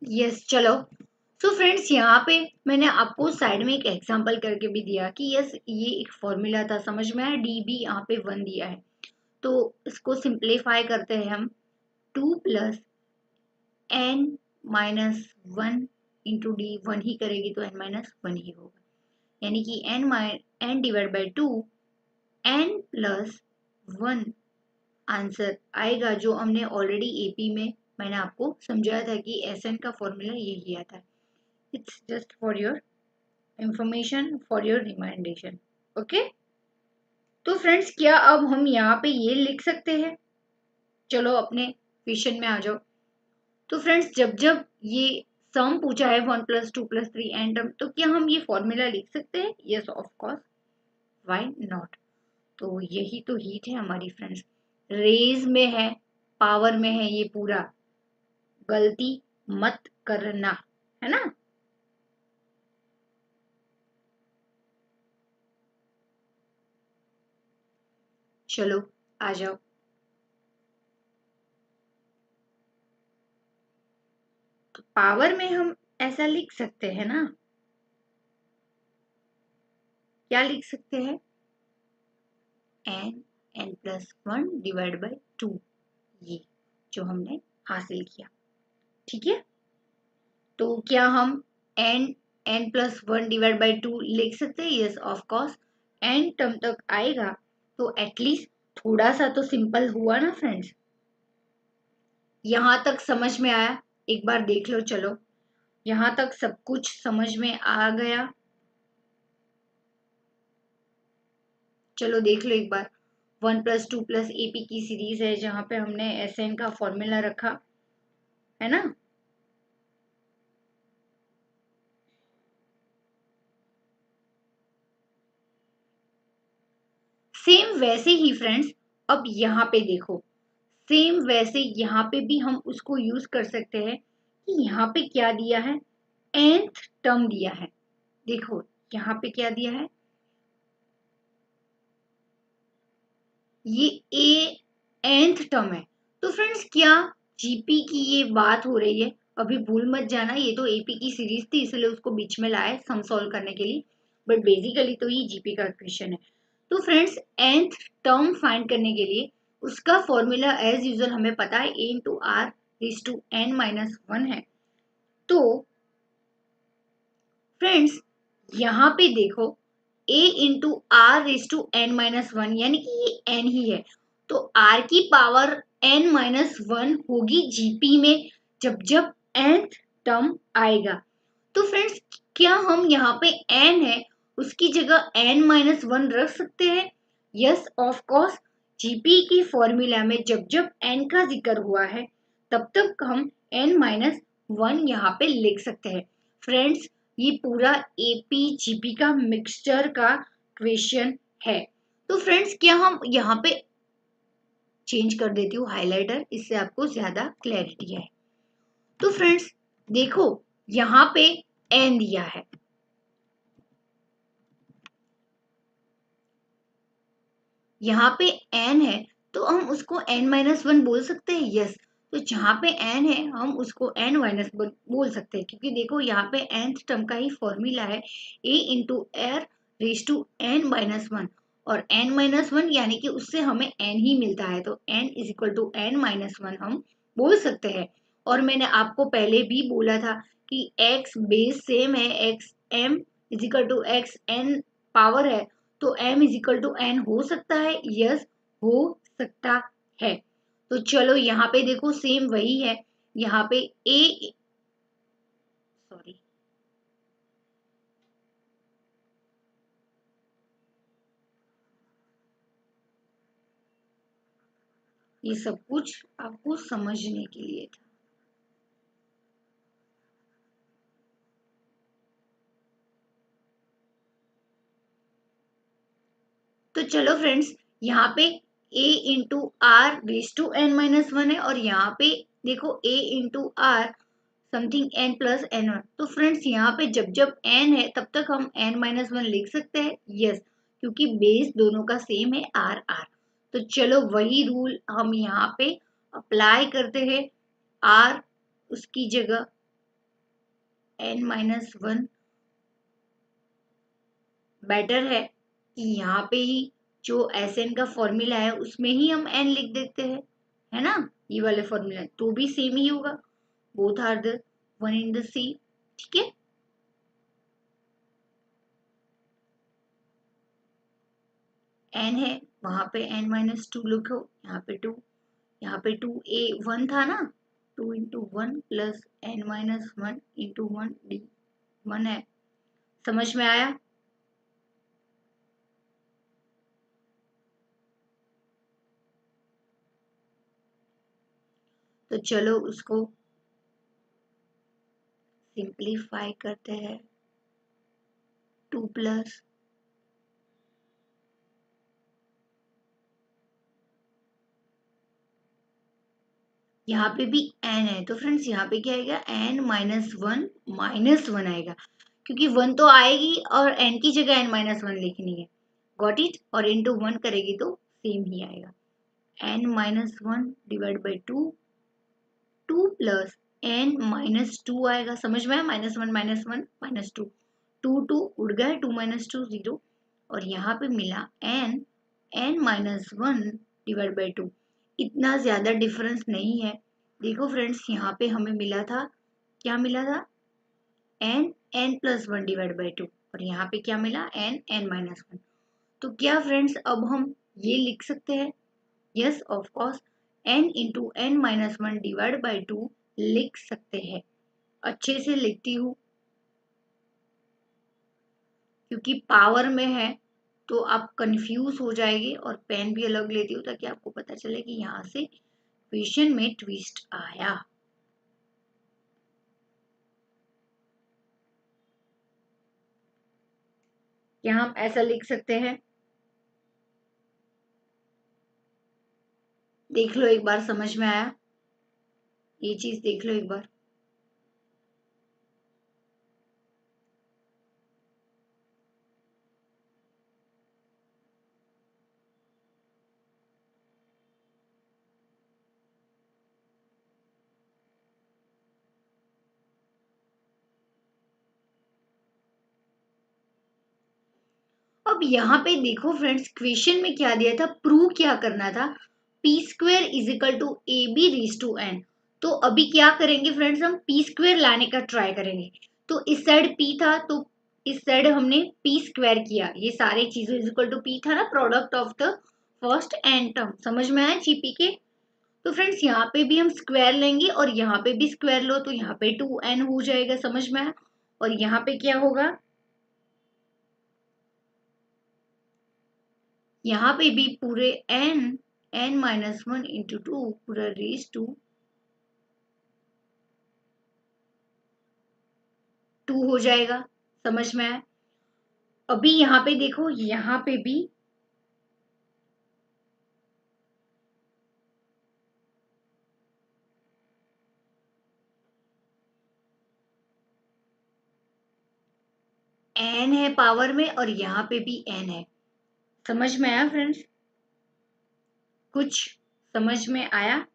Speaker 1: यस, चलो। सो फ्रेंड्स यहाँ पे मैंने आपको साइड में एक एग्जांपल करके भी दिया कि यस ये एक फॉर्मूला था, समझ में आया? डी भी यहाँ पे 1 दिया है, तो इसको सिंप्लीफाई करते हैं हम। 2 + n-1 इंटू डी, 1 ही करेगी तो n-1 ही होगा, यानी कि n/2 n+1 आंसर आएगा, जो हमने ऑलरेडी एपी में मैंने आपको समझाया था कि एसएन का फॉर्मूला यही आता है। It's just for your information, for your remindation. Okay, तो फ्रेंड्स क्या अब हम यहाँ पे ये लिख सकते हैं? चलो अपने क्वेश्चन में आ जाओ। तो फ्रेंड्स जब जब ये सम पूछा है 1 + 2 + 3 एंड तो क्या हम ये फॉर्मूला लिख सकते हैं? Yes of course, why not? तो यही तो हीट है हमारी फ्रेंड्स, रेज में है, पावर में है, ये पूरा गलती मत करना, है ना? चलो आ जाओ। तो पावर में हम ऐसा लिख सकते हैं ना, क्या लिख सकते हैं? n+1/2, ये जो हमने हासिल किया, ठीक है? तो क्या हम n n+1/2 लिख सकते हैं? Yes of course, n term तक आएगा तो एटलीस्ट थोड़ा सा तो सिंपल हुआ ना फ्रेंड्स। यहां तक समझ में आया? एक बार देख लो, चलो यहां तक सब कुछ समझ में आ गया? चलो देख लो एक बार। 1+2+ AP की सीरीज है जहां पे हमने Sn का फॉर्मूला रखा है ना। सेम वैसे ही फ्रेंड्स, अब यहाँ पे देखो, सेम वैसे यहाँ पे भी हम उसको यूज कर सकते हैं कि यहाँ पे क्या दिया है, nth टर्म दिया है। देखो यहाँ पे क्या दिया है, ये nth टर्म है। तो फ्रेंड्स क्या जीपी की ये बात हो रही है? अभी भूल मत जाना, ये तो एपी की सीरीज थी इसलिए उसको बीच में लाए सम सॉल्व करने के लिए, बट बेसिकली तो ये जीपी का क्वेश्चन है। तो फ्रेंड्स nth टर्म फाइंड करने के लिए उसका फॉर्मूला एज यूजुअल हमें पता है, a into are raise to n-1 है। तो फ्रेंड्स यहाँ पे देखो a into are raise to n-1 यानी कि ये n ही है, तो r की पावर n-1 होगी जीपी में जब जब nth टर्म आएगा। तो फ्रेंड्स क्या हम यहाँ पे n है उसकी जगह n-1 रख सकते हैं? यस ऑफ कोर्स, जीपी की फॉर्मूला में जब जब n का जिक्र हुआ है तब तक हम n-1 यहाँ पे लिख सकते हैं। फ्रेंड्स ये पूरा एपी जीपी का मिक्सचर का क्वेश्चन है। तो फ्रेंड्स क्या हम यहाँ पे चेंज कर देती हूँ हाइलाइटर, इससे आपको ज्यादा क्लैरिटी है। तो फ्रेंड्स देखो यहाँ पे n दिया है, यहाँ पे n है तो हम उसको n-1 बोल सकते हैं। यस, तो जहाँ पे n है हम उसको n-1 बोल सकते हैं, क्योंकि देखो यहाँ पे nth टर्म का ही फॉर्मूला है a into are raise to n-1, और n-1 यानी कि उससे हमें n ही मिलता है, तो n is equal to n-1 हम बोल सकते हैं। और मैंने आपको पहले भी बोला था कि x बेस सेम है, x m is equal to x n power है, तो m is equal to n हो सकता है। यस हो सकता है। तो चलो यहाँ पे देखो सेम वही है, यहाँ पे a, सॉरी, ये सब कुछ आपको समझने के लिए था। तो चलो फ्रेंड्स यहाँ पे a into are raise to n-1 है, और यहाँ पे देखो a into are something n+n1। तो फ्रेंड्स यहाँ पे जब जब n है तब तक हम n-1 लिख सकते हैं। यस, क्योंकि बेस दोनों का सेम है आर आर। तो चलो वही रूल हम यहाँ पे अप्लाई करते हैं, आर उसकी जगह n-1 बेटर है कि यहाँ पे ही जो एस एन का फॉर्मूला है उसमें ही हम एन लिख देते हैं, है ना। ये वाले फॉर्मूला तो भी सेम ही होगा, both are the one in the same, ठीक है। एन है वहां पे n-2 लिखो, यहाँ पे 2, यहाँ पे 2a1 था ना, 2 इंटू 1 प्लस n-1 इंटू 1 है। समझ में आया? तो चलो उसको सिंप्लीफाई करते हैं। 2 प्लस यहाँ पे भी n है, तो फ्रेंड्स यहाँ पे क्या आएगा, n-1 आएगा, क्योंकि 1 तो आएगी और n की जगह n-1 लिखनी है। Got it? और इंटू 1 करेगी तो सेम ही आएगा, n-1 divide by 2, 2 plus n-2 आएगा। समझ में आया? -1 2 2 उड़ गए, 2 - 2 0, और यहाँ पे मिला n-1 डिवाइड बाई 2। इतना ज्यादा डिफरेंस नहीं है। देखो फ्रेंड्स यहाँ पे हमें मिला था, क्या मिला था, n n+1 डिवाइड बाई 2, और यहाँ पे क्या मिला, n n-1। तो क्या फ्रेंड्स अब हम ये लिख सकते हैं? Yes of course, n into N minus one divide by two लिख सकते हैं। अच्छे से लिखती हूँ क्योंकि पावर में है तो आप कंफ्यूज हो जाएंगे, और पेन भी अलग लेती हूँ ताकि आपको पता चले कि यहाँ से क्वेश्चन में ट्विस्ट आया। क्या हम ऐसा लिख सकते हैं? देख लो एक बार, समझ में आया? ये चीज देख लो एक बार। अब यहाँ पे देखो फ्रेंड्स, क्वेश्चन में क्या दिया था, प्रूव क्या करना था, P square is equal to A B raise to N. तो अभी क्या करेंगे फ्रेंड्स, हम पी स्क्वेयर लाने का ट्राई करेंगे। तो इस साइड पी था तो इस साइड हमने पी स्क्वेयर किया, ये सारे चीजें इज इक्वल टू पी था ना, product of the first N term. समझ में आया जीपी के? तो फ्रेंड्स यहाँ पे भी हम स्क्वायर लेंगे और यहाँ पे भी स्क्वायर लो, तो यहाँ पे 2n हो जाएगा। समझ में आया? और यहाँ पे क्या होगा, यहाँ पे भी पूरे n minus one into two पूरा रेज टू 2 हो जाएगा। समझ में आया? अभी यहाँ पे देखो, यहाँ पे भी n है पावर में और यहाँ पे भी n है। समझ में आया फ्रेंड्स? कुछ समझ में आया?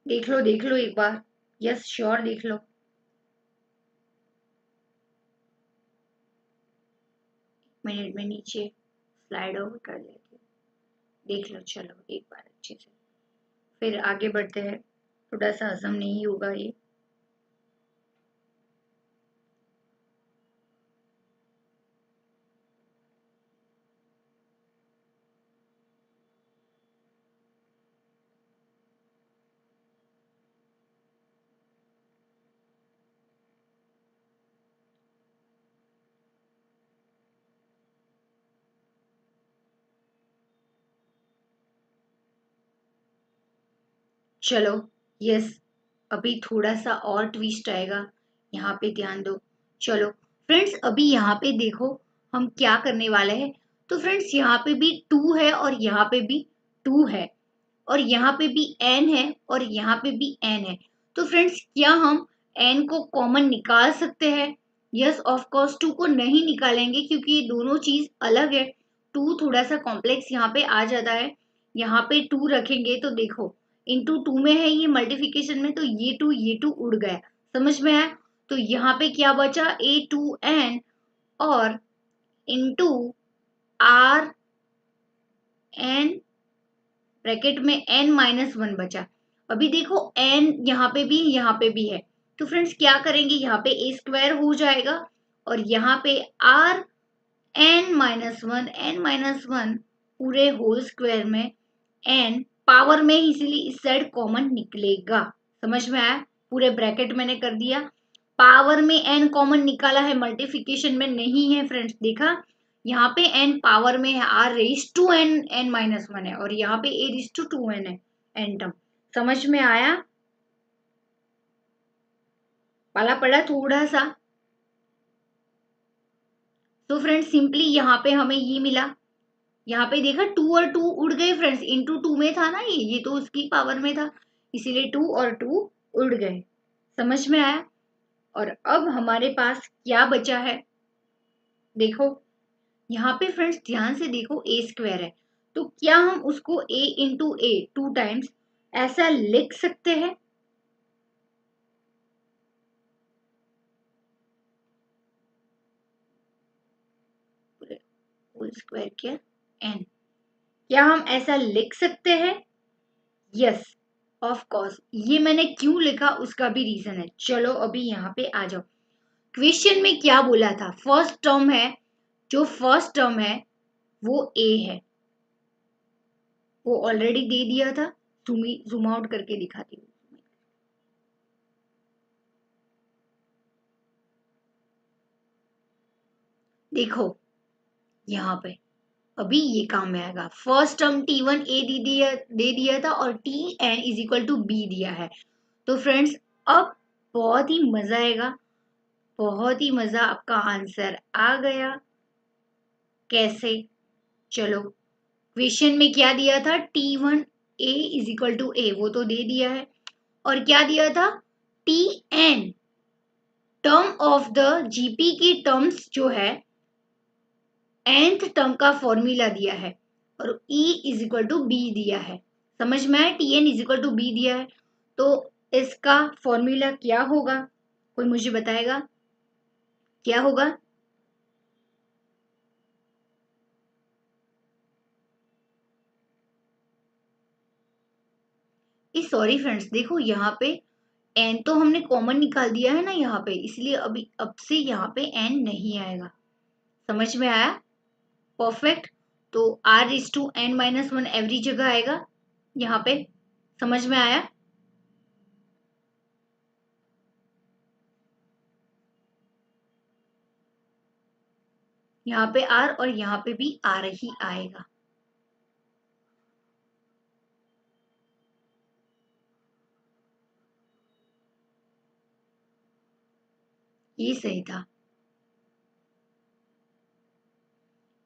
Speaker 1: देख लो एक बार। यस श्योर, देख लो। मिनट में नीचे स्लाइड ओवर कर लेती हूँ। देख लो, चलो एक बार अच्छे से, फिर आगे बढ़ते हैं। थोड़ा सा हजम नहीं होगा ये। चलो, यस, अभी थोड़ा सा और ट्विस्ट आएगा, यहाँ पे ध्यान दो। चलो फ्रेंड्स, अभी यहाँ पे देखो हम क्या करने वाले हैं। तो फ्रेंड्स यहाँ पे भी 2 है और यहाँ पे भी 2 है, और यहाँ पे भी n है और यहाँ पे भी n है। तो फ्रेंड्स क्या हम n को कॉमन निकाल सकते हैं? यस ऑफ कोर्स, 2 को नहीं निकालेंगे क्योंकि ये दोनों चीज अलग है। 2 थोड़ा सा कॉम्प्लेक्स यहाँ पे आ जाता है। यहाँ पे 2 रखेंगे तो देखो, इंटू 2 में है ये मल्टीप्लिकेशन में, तो ये 2 उड़ गया। समझ में आया? तो यहाँ पे क्या बचा, a2n और इंटू आर एन ब्रैकेट में n माइनस वन बचा। अभी देखो n यहाँ पे भी है, तो फ्रेंड्स क्या करेंगे, यहाँ पे a स्क्वायर हो जाएगा और यहाँ पे r n माइनस वन पूरे होल स्क्वायर में n पावर में, इसीलिए इस साइड कॉमन निकलेगा। समझ में आया? पूरे ब्रैकेट मैंने कर दिया, पावर में n कॉमन निकाला है, मल्टीप्लिकेशन में नहीं है फ्रेंड्स। देखा, यहाँ पे n पावर में है, r raise to n n minus one है, और यहाँ पे a रेज टू 2n है, n टर्म। समझ में आया? पाला पड़ा थोड़ा सा। तो फ्रेंड्स सिंपली यहाँ पे हमें ये मिला, यहाँ पे देखा 2 और 2 उड़ गए फ्रेंड्स, इंटू 2 में था ना, ये तो उसकी पावर में था, इसीलिए 2 और 2 उड़ गए। समझ में आया? और अब हमारे पास क्या बचा है, देखो यहाँ पे फ्रेंड्स ध्यान से देखो, ए स्क्वायर है, तो क्या हम उसको a इंटू ए 2 टाइम्स ऐसा लिख सकते हैं? होल स्क्वायर क्या n, क्या हम ऐसा लिख सकते हैं? यस, ऑफ कोर्स ये मैंने क्यों लिखा उसका भी रीजन है। चलो अभी यहाँ पे आ जाओ। क्वेश्चन में क्या बोला था, फर्स्ट टर्म है, जो फर्स्ट टर्म है वो ए है, वो ऑलरेडी दे दिया था। जूम आउट करके दिखाती हूँ। देखो यहाँ पे अभी ये काम में आएगा। फर्स्ट टर्म T1 ए दे दिया था और Tn is equal to B दिया है। तो फ्रेंड्स अब बहुत ही मजा आएगा, बहुत ही मजा। आपका आंसर आ गया कैसे? चलो क्वेश्चन में क्या दिया था, T1 a is equal to a, वो तो दे दिया है। और क्या दिया था, Tn term of the GP की टर्म्स जो है nth टर्म का फॉर्मूला दिया है और E is equal to B दिया है। समझ में आया? Tn is equal to B दिया है तो इसका फॉर्मूला क्या होगा, कोई मुझे बताएगा क्या होगा? सॉरी फ्रेंड्स, देखो यहाँ पे n तो हमने कॉमन निकाल दिया है ना यहाँ पे, इसलिए अभी अब से यहाँ पे n नहीं आएगा। समझ में आया? परफेक्ट। तो r is to n minus one every जगह आएगा यहाँ पे। समझ में आया? यहाँ पे r और यहाँ पे भी r ही आएगा। ये सही था।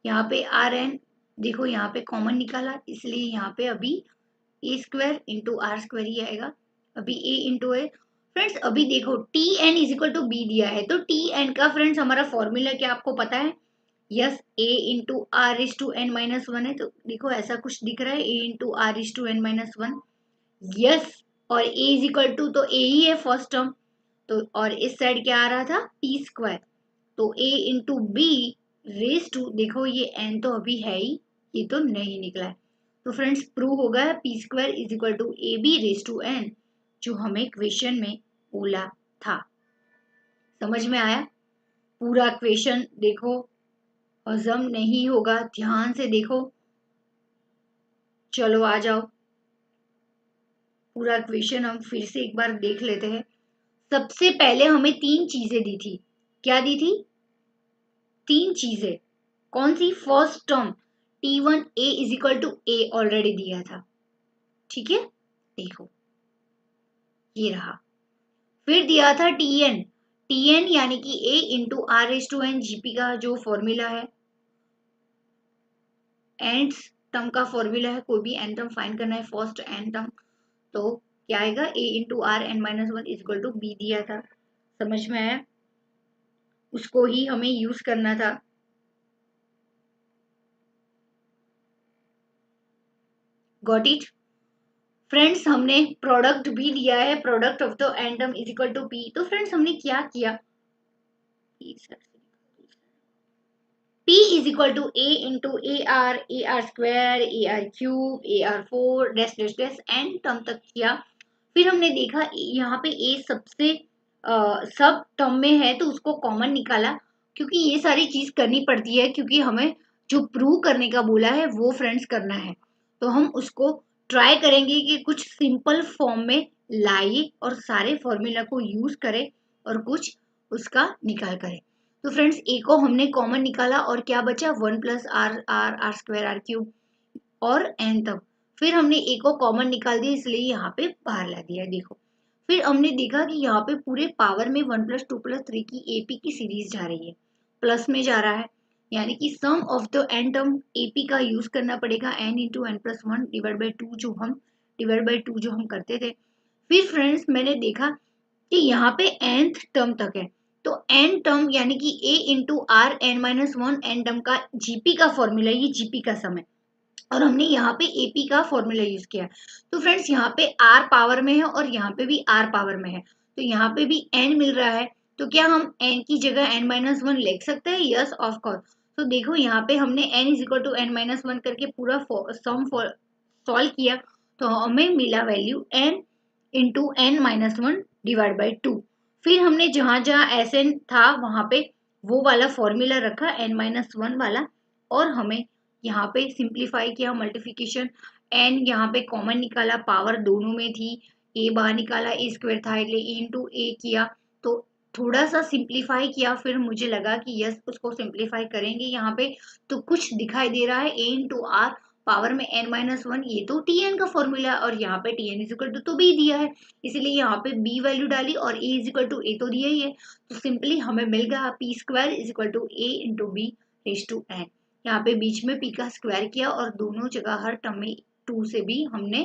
Speaker 1: यहाँ पे आर एन, देखो यहाँ पे कॉमन निकाला, इसलिए यहाँ पे अभी a square into r square ही आएगा। अभी ए इंटू ए। फ्रेंड्स अभी देखो T n is equal to B दिया है, तो टी एन का फ्रेंड्स हमारा फॉर्मूला क्या आपको पता है? Yes, a into r is to N minus one है। तो देखो ऐसा कुछ दिख रहा है, a into r is to N minus one. Yes, और ए इज इक्वल टू तो ए ही है फर्स्ट टर्म, तो और इस साइड क्या आ रहा था, टी स्क्वायर। तो a into B raise to, देखो ये n तो अभी है ही, ये तो नहीं निकला है। तो फ्रेंड्स प्रूव हो गया P square is equal to A B raise to n, जो हमें क्वेश्चन में बोला था। समझ में आया? पूरा क्वेश्चन देखो, हजम नहीं होगा, ध्यान से देखो। चलो आ जाओ, पूरा क्वेश्चन हम फिर से एक बार देख लेते हैं। सबसे पहले हमें तीन चीजें दी थी। क्या दी थी? तीन चीजें। कौन सी? First term T1 a is equal to a already दिया था, ठीक है? देखो ये रहा। फिर दिया था Tn, Tn यानी कि a into R raise to N GP का जो फॉर्मूला है, एंड टर्म का फॉर्मूला है, कोई भी एन टर्म फाइंड करना है, फर्स्ट एन टर्म। तो क्या आएगा, a into R N minus one is equal to B दिया था। समझ में आया? उसको ही हमें यूज करना था। Got it? फ्रेंड्स हमने प्रोडक्ट भी दिया है, product of the N term is equal to P. तो फ्रेंड्स हमने क्या किया, P is equal to A into A R square, A R cube, A R four dash dash dash N term तक किया। फिर हमने देखा यहाँ पे ए सबसे सब टर्म में है तो उसको कॉमन निकाला, क्योंकि ये सारी चीज करनी पड़ती है क्योंकि हमें जो प्रूव करने का बोला है वो फ्रेंड्स करना है। तो हम उसको ट्राई करेंगे कि कुछ सिंपल फॉर्म में लाइए और सारे फॉर्मूला को यूज करें और कुछ उसका निकाल करें। तो फ्रेंड्स ए को हमने कॉमन निकाला और क्या बचा, one plus R R R square are cube और एन तक। फिर हमने ए को कॉमन निकाल दिया, इसलिए यहाँ पे बाहर ला दिया। देखो फिर हमने देखा कि यहाँ पे पूरे पावर में one plus two plus three की एपी की सीरीज जा रही है, प्लस में जा रहा है, यानी कि sum of the N term AP का यूज करना पड़ेगा, n into n plus one divide by two जो हम करते थे। फिर फ्रेंड्स मैंने देखा कि यहाँ पे nth टर्म तक है, तो n टर्म यानी कि a into R N minus one N term का जीपी का फॉर्मूला, ये जीपी का सम है और हमने यहाँ पे एपी का फॉर्मूला यूज किया। तो फ्रेंड्स यहाँ पे r पावर में है और यहाँ पे भी r पावर में है, तो यहाँ पे भी n मिल रहा है। तो क्या हम n की जगह n माइनस वन लिख सकते हैं? Yes of course. तो देखो यहाँ पे हमने n is equal to N minus one करके पूरा सम सॉल्व किया, तो हमें मिला value n into N minus one divide by two. फिर हमने जहां जहां एस एन था वहां पे वो वाला फॉर्मूला रखा n माइनस वन वाला, और हमें यहाँ पे सिंप्लीफाई किया, मल्टीप्लिकेशन, n यहाँ पे कॉमन निकाला, पावर दोनों में थी, a बाहर निकाला, a स्क्वायर था इसलिए a इंटू ए किया, तो थोड़ा सा सिंप्लीफाई किया, फिर मुझे लगा कि यस उसको सिंप्लीफाई करेंगे यहाँ पे तो कुछ दिखाई दे रहा है a इंटू आर पावर में n माइनस वन, ये तो टी एन का फॉर्मूला और यहाँ पे t n is equal to तो बी दिया है, इसीलिए यहाँ पे b वैल्यू डाली और a is equal to a तो दिया ही है, तो सिंपली हमें मिल गया P square is equal to A into b raise to n. यहाँ पे बीच में पी का स्क्वायर किया और दोनों जगह हर टर्म में टू से भी हमने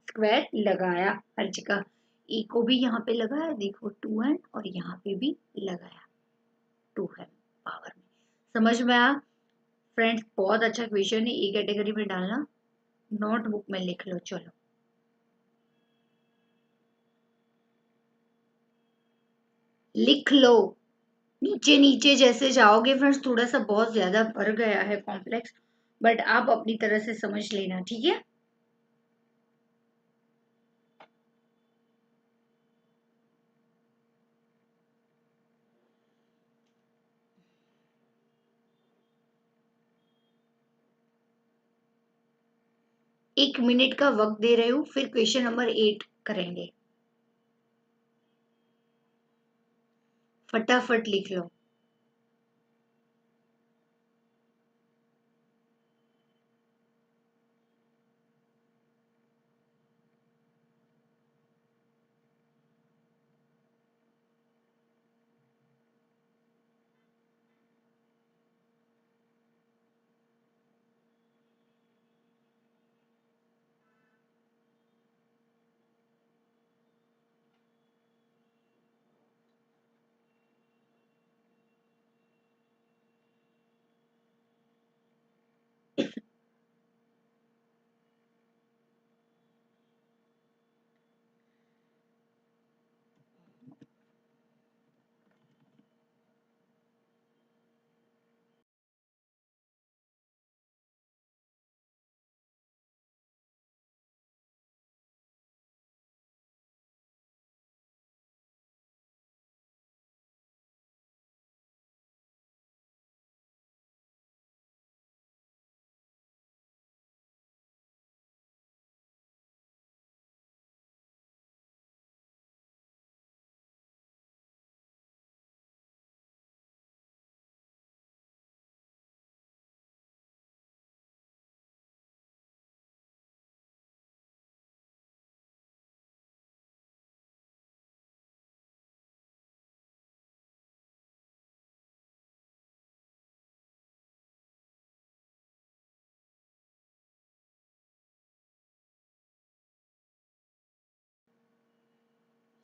Speaker 1: स्क्वायर लगाया, हर जगह ए को भी यहाँ पे लगाया, देखो टू एन, और यहाँ पे भी लगाया टू एन पावर में। समझ में आया फ्रेंड्स? बहुत अच्छा क्वेश्चन है, ए कैटेगरी में डालना, नोटबुक में लिख लो। चलो लिख लो, नीचे नीचे जैसे जाओगे फ्रेंड्स थोड़ा सा बहुत ज्यादा भर गया है कॉम्प्लेक्स, बट आप अपनी तरह से समझ लेना, ठीक है? एक मिनट का वक्त दे रही हूँ, फिर क्वेश्चन नंबर 8 करेंगे। फटाफट लिख लो।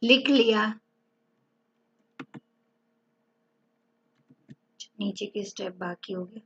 Speaker 1: लिख लिया? नीचे के स्टेप बाकी हो गए।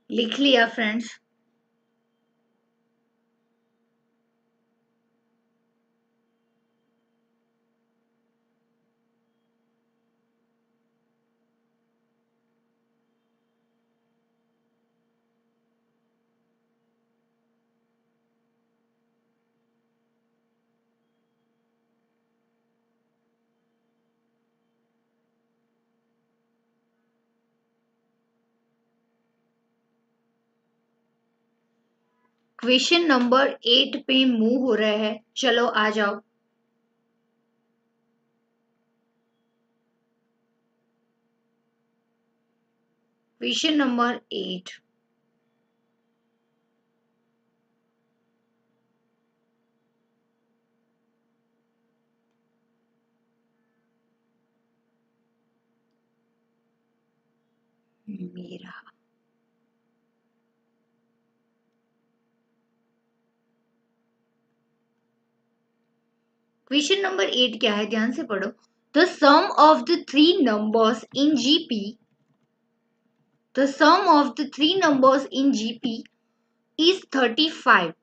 Speaker 1: लिख लिया फ्रेंड्स? क्वेश्चन नंबर 8 पे मूव हो रहा है, चलो आ जाओ। Question number 8। मेरा क्वेश्चन नंबर 8 क्या है, ध्यान से पढ़ो। The sum of the three numbers in GP, the sum of the three numbers in GP is 35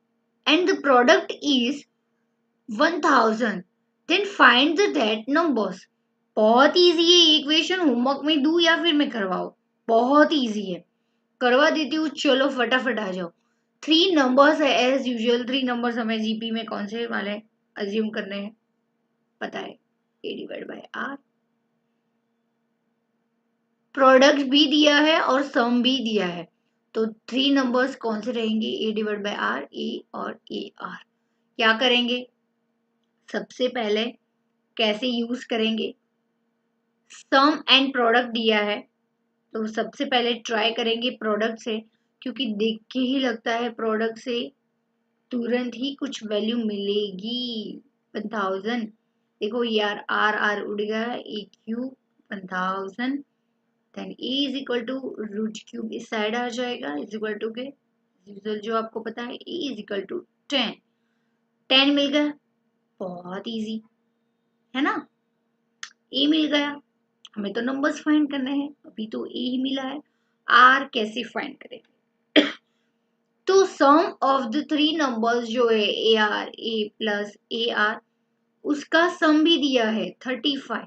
Speaker 1: and the product is 1000, then find the that numbers। बहुत इजी है ये equation, homework में दूं या फिर मैं करवाऊं? बहुत इजी है, करवा देती हूँ, चलो फटाफट आ जाओ। थ्री नंबर्स है एज यूजुअल, थ्री नंबर्स हमें जीपी में कौन से वाले अज्यूम करने हैं पता है, ए डिवाइड बाय आर। प्रोडक्ट भी दिया है और सम भी दिया है, तो थ्री नंबर्स कौन से रहेंगे, ए डिवाइड बाय आर, ए और ए आर। क्या करेंगे, सबसे पहले कैसे यूज करेंगे, सम एंड प्रोडक्ट दिया है तो सबसे पहले ट्राई करेंगे प्रोडक्ट से, क्योंकि देख के ही लगता है प्रोडक्ट से तुरंत ही कुछ वैल्यू मिलेगी। 1000, देखो यार आर आर उड़ गया, a cube 1000, then a is equal to root cube इस साइड आ जाएगा, इज इक्वल टू के यूजुअल जो आपको पता है, ए इज इक्वल टू 10। 10 मिल गया, बहुत इजी है ना, ए मिल गया। हमें तो नंबर्स फाइंड करने हैं, अभी तो ए ही मिला है, आर कैसे फाइंड करेंगे? तो सम ऑफ द थ्री नंबर्स जो है A R, A plus A R, उसका सम भी दिया है 35।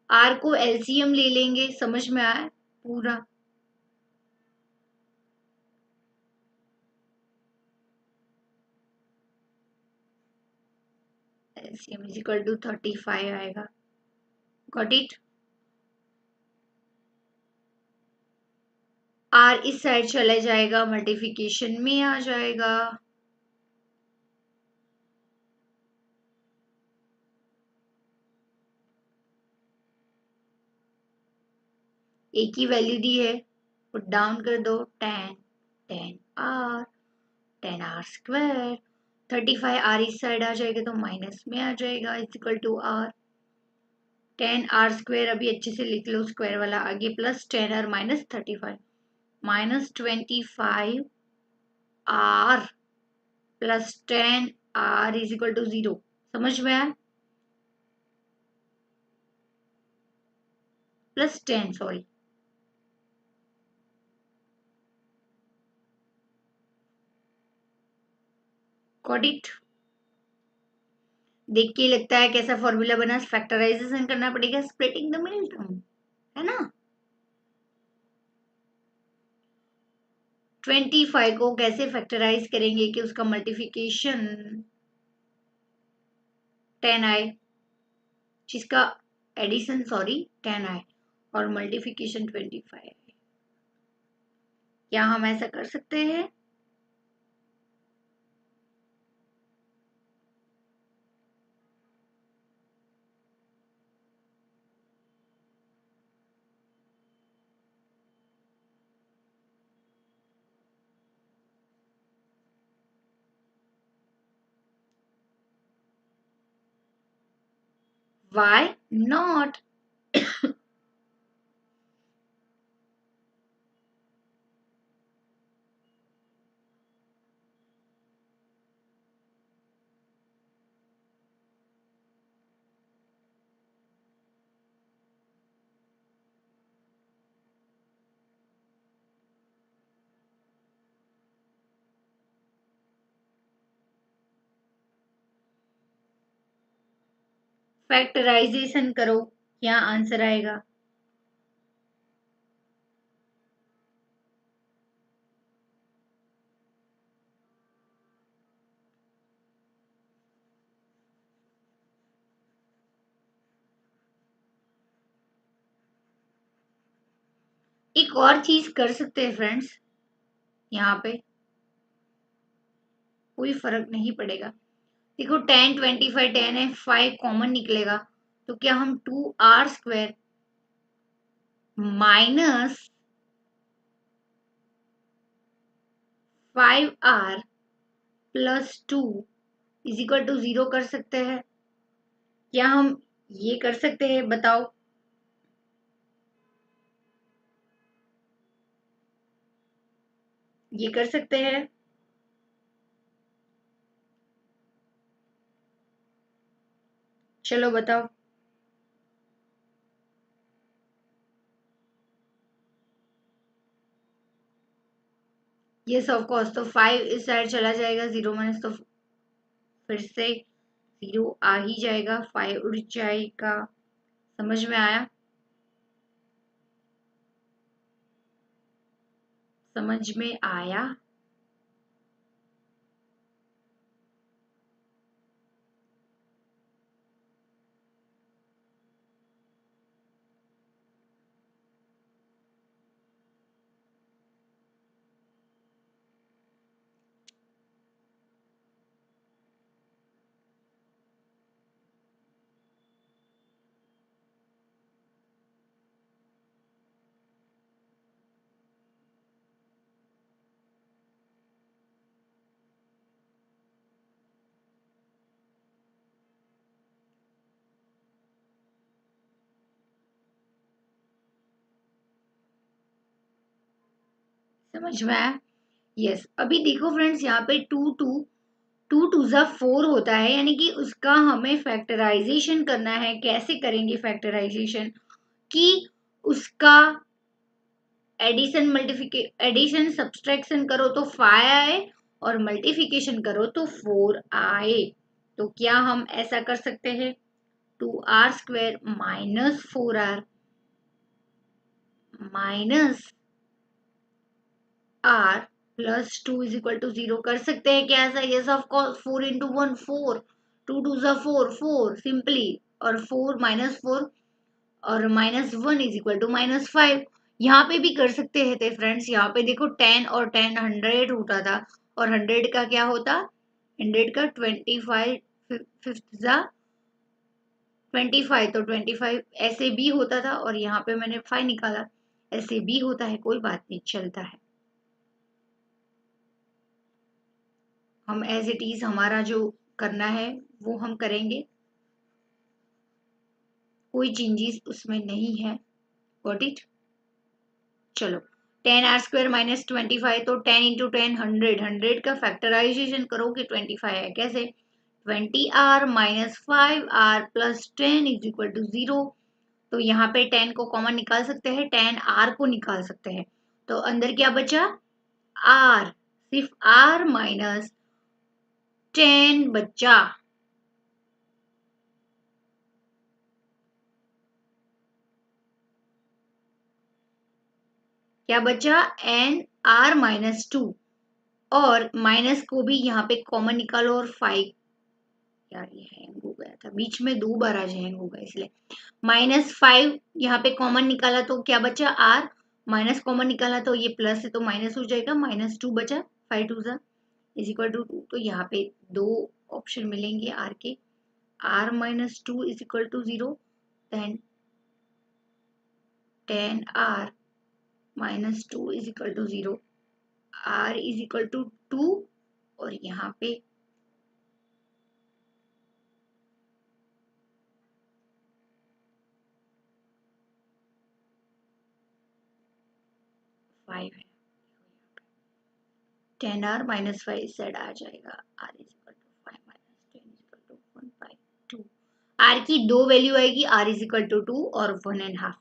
Speaker 1: आर को एलसीएम ले लेंगे, समझ में आया पूरा? एलसीएम इज इक्वल टू 35 आएगा, गॉट इट। आर इस साइड चले जाएगा, मल्टीप्लिकेशन में आ जाएगा, ए की वैल्यू दी है, पुट डाउन कर दो, 10 10 आर, 10 आर स्क्वायर, 35 आर इस साइड आ जाएगा तो माइनस में आ जाएगा, is equal to r. 10 r square अभी अच्छे से लिख लो, स्क्वायर वाला आगे, plus 10 r minus 35, minus 25 r plus 10 r is equal to 0। समझ में आया? Plus 10, sorry, got it. देख के लगता है कैसा फॉर्मूला बना, फैक्टराइजेशन करना पड़ेगा, स्प्लिटिंग द मिडिल टर्म, है ना। 25 को कैसे फैक्टराइज करेंगे कि उसका मल्टीप्लिकेशन 10 आए, जिसका एडिशन सॉरी 10 आए और मल्टीप्लिकेशन 25 आए। क्या हम ऐसा कर सकते हैं? Why not? फैक्टराइजेशन करो, क्या आंसर आएगा? एक और चीज कर सकते हैं फ्रेंड्स, यहाँ पे कोई फर्क नहीं पड़ेगा। देखो 10 25 10 है, 5 कॉमन निकलेगा तो क्या हम 2r² minus 5r plus 2 is equal to 0 कर सकते हैं? क्या हम ये कर सकते हैं बताओ? ये कर सकते हैं? चलो बताओ। यस ऑफ कोर्स, तो 5 इस साइड चला जाएगा, 0 माइनस, तो फिर से 0 आ ही जाएगा, 5 उड़ जाएगा। समझ में आया? समझ में आया? समझ में आया? यस। अभी देखो फ्रेंड्स, यहाँ पे 2 टू ज़ा 4 होता है, यानी कि उसका हमें फैक्टराइजेशन करना है। कैसे करेंगे फैक्टराइजेशन? कि उसका एडिशन सब्सट्रैक्शन करो तो 5 आए, और मल्टीप्लिकेशन करो तो 4 आए। तो क्या हम ऐसा कर सकते हैं? 2r² minus 4r minus r plus 2 is equal to 0 कर सकते हैं क्या ऐसा? Yes of course. 4 into 1 4, 2 two ज़ा 4 4 सिंपली, और 4 माइनस 4 और माइनस 1 इज इक्वल टू -5। यहाँ पे भी कर सकते हैं थे फ्रेंड्स। यहाँ पे देखो 10 और 10 100 होता था, और 100 का क्या होता? 100 का 25 फिफ्थ जा 25, तो 25 ऐसे भी होता था, और यहाँ पे मैंने 5 निकाला, ऐसे भी होता है, कोई बात नहीं, चलता है। हम एज इट इज हमारा जो करना है वो हम करेंगे, कोई चेंजेस उसमें नहीं है। Got it? चलो, 10r² माइनस 25, तो 10 इंटू 10 100, 100 का फैक्टराइजेशन करोगे 25 है। कैसे? 20r minus 5r plus 10 is equal to 0। तो यहाँ पे 10 को कॉमन निकाल सकते हैं, 10r को निकाल सकते हैं, तो अंदर क्या बचा? r, सिर्फ r माइनस 10 बचा। क्या बचा? n r माइनस 2, और माइनस को भी यहाँ पे कॉमन निकालो, और 5, यार ये हैंग हो गया था, बीच में 2 बार आज हैंग हो गया, इसलिए -5 यहाँ पे कॉमन निकाला तो क्या बचा? r, माइनस कॉमन निकाला तो ये प्लस है तो माइनस हो जाएगा, -2 बचा, 5 टू ज़ा इज इक्वल टू 2। तो यहाँ पे 2 ऑप्शन मिलेंगे r के, r minus 2 is equal to 0, then 10r minus 2 is equal to 0, r is equal to 2, और यहाँ पे 5 है। 10r माइनस 5 इस साइड आ जाएगा, r is equal to 5 minus 10 is equal to 1/2। r की 2 वैल्यू आएगी, r इज इक्वल टू 2 और 1.5।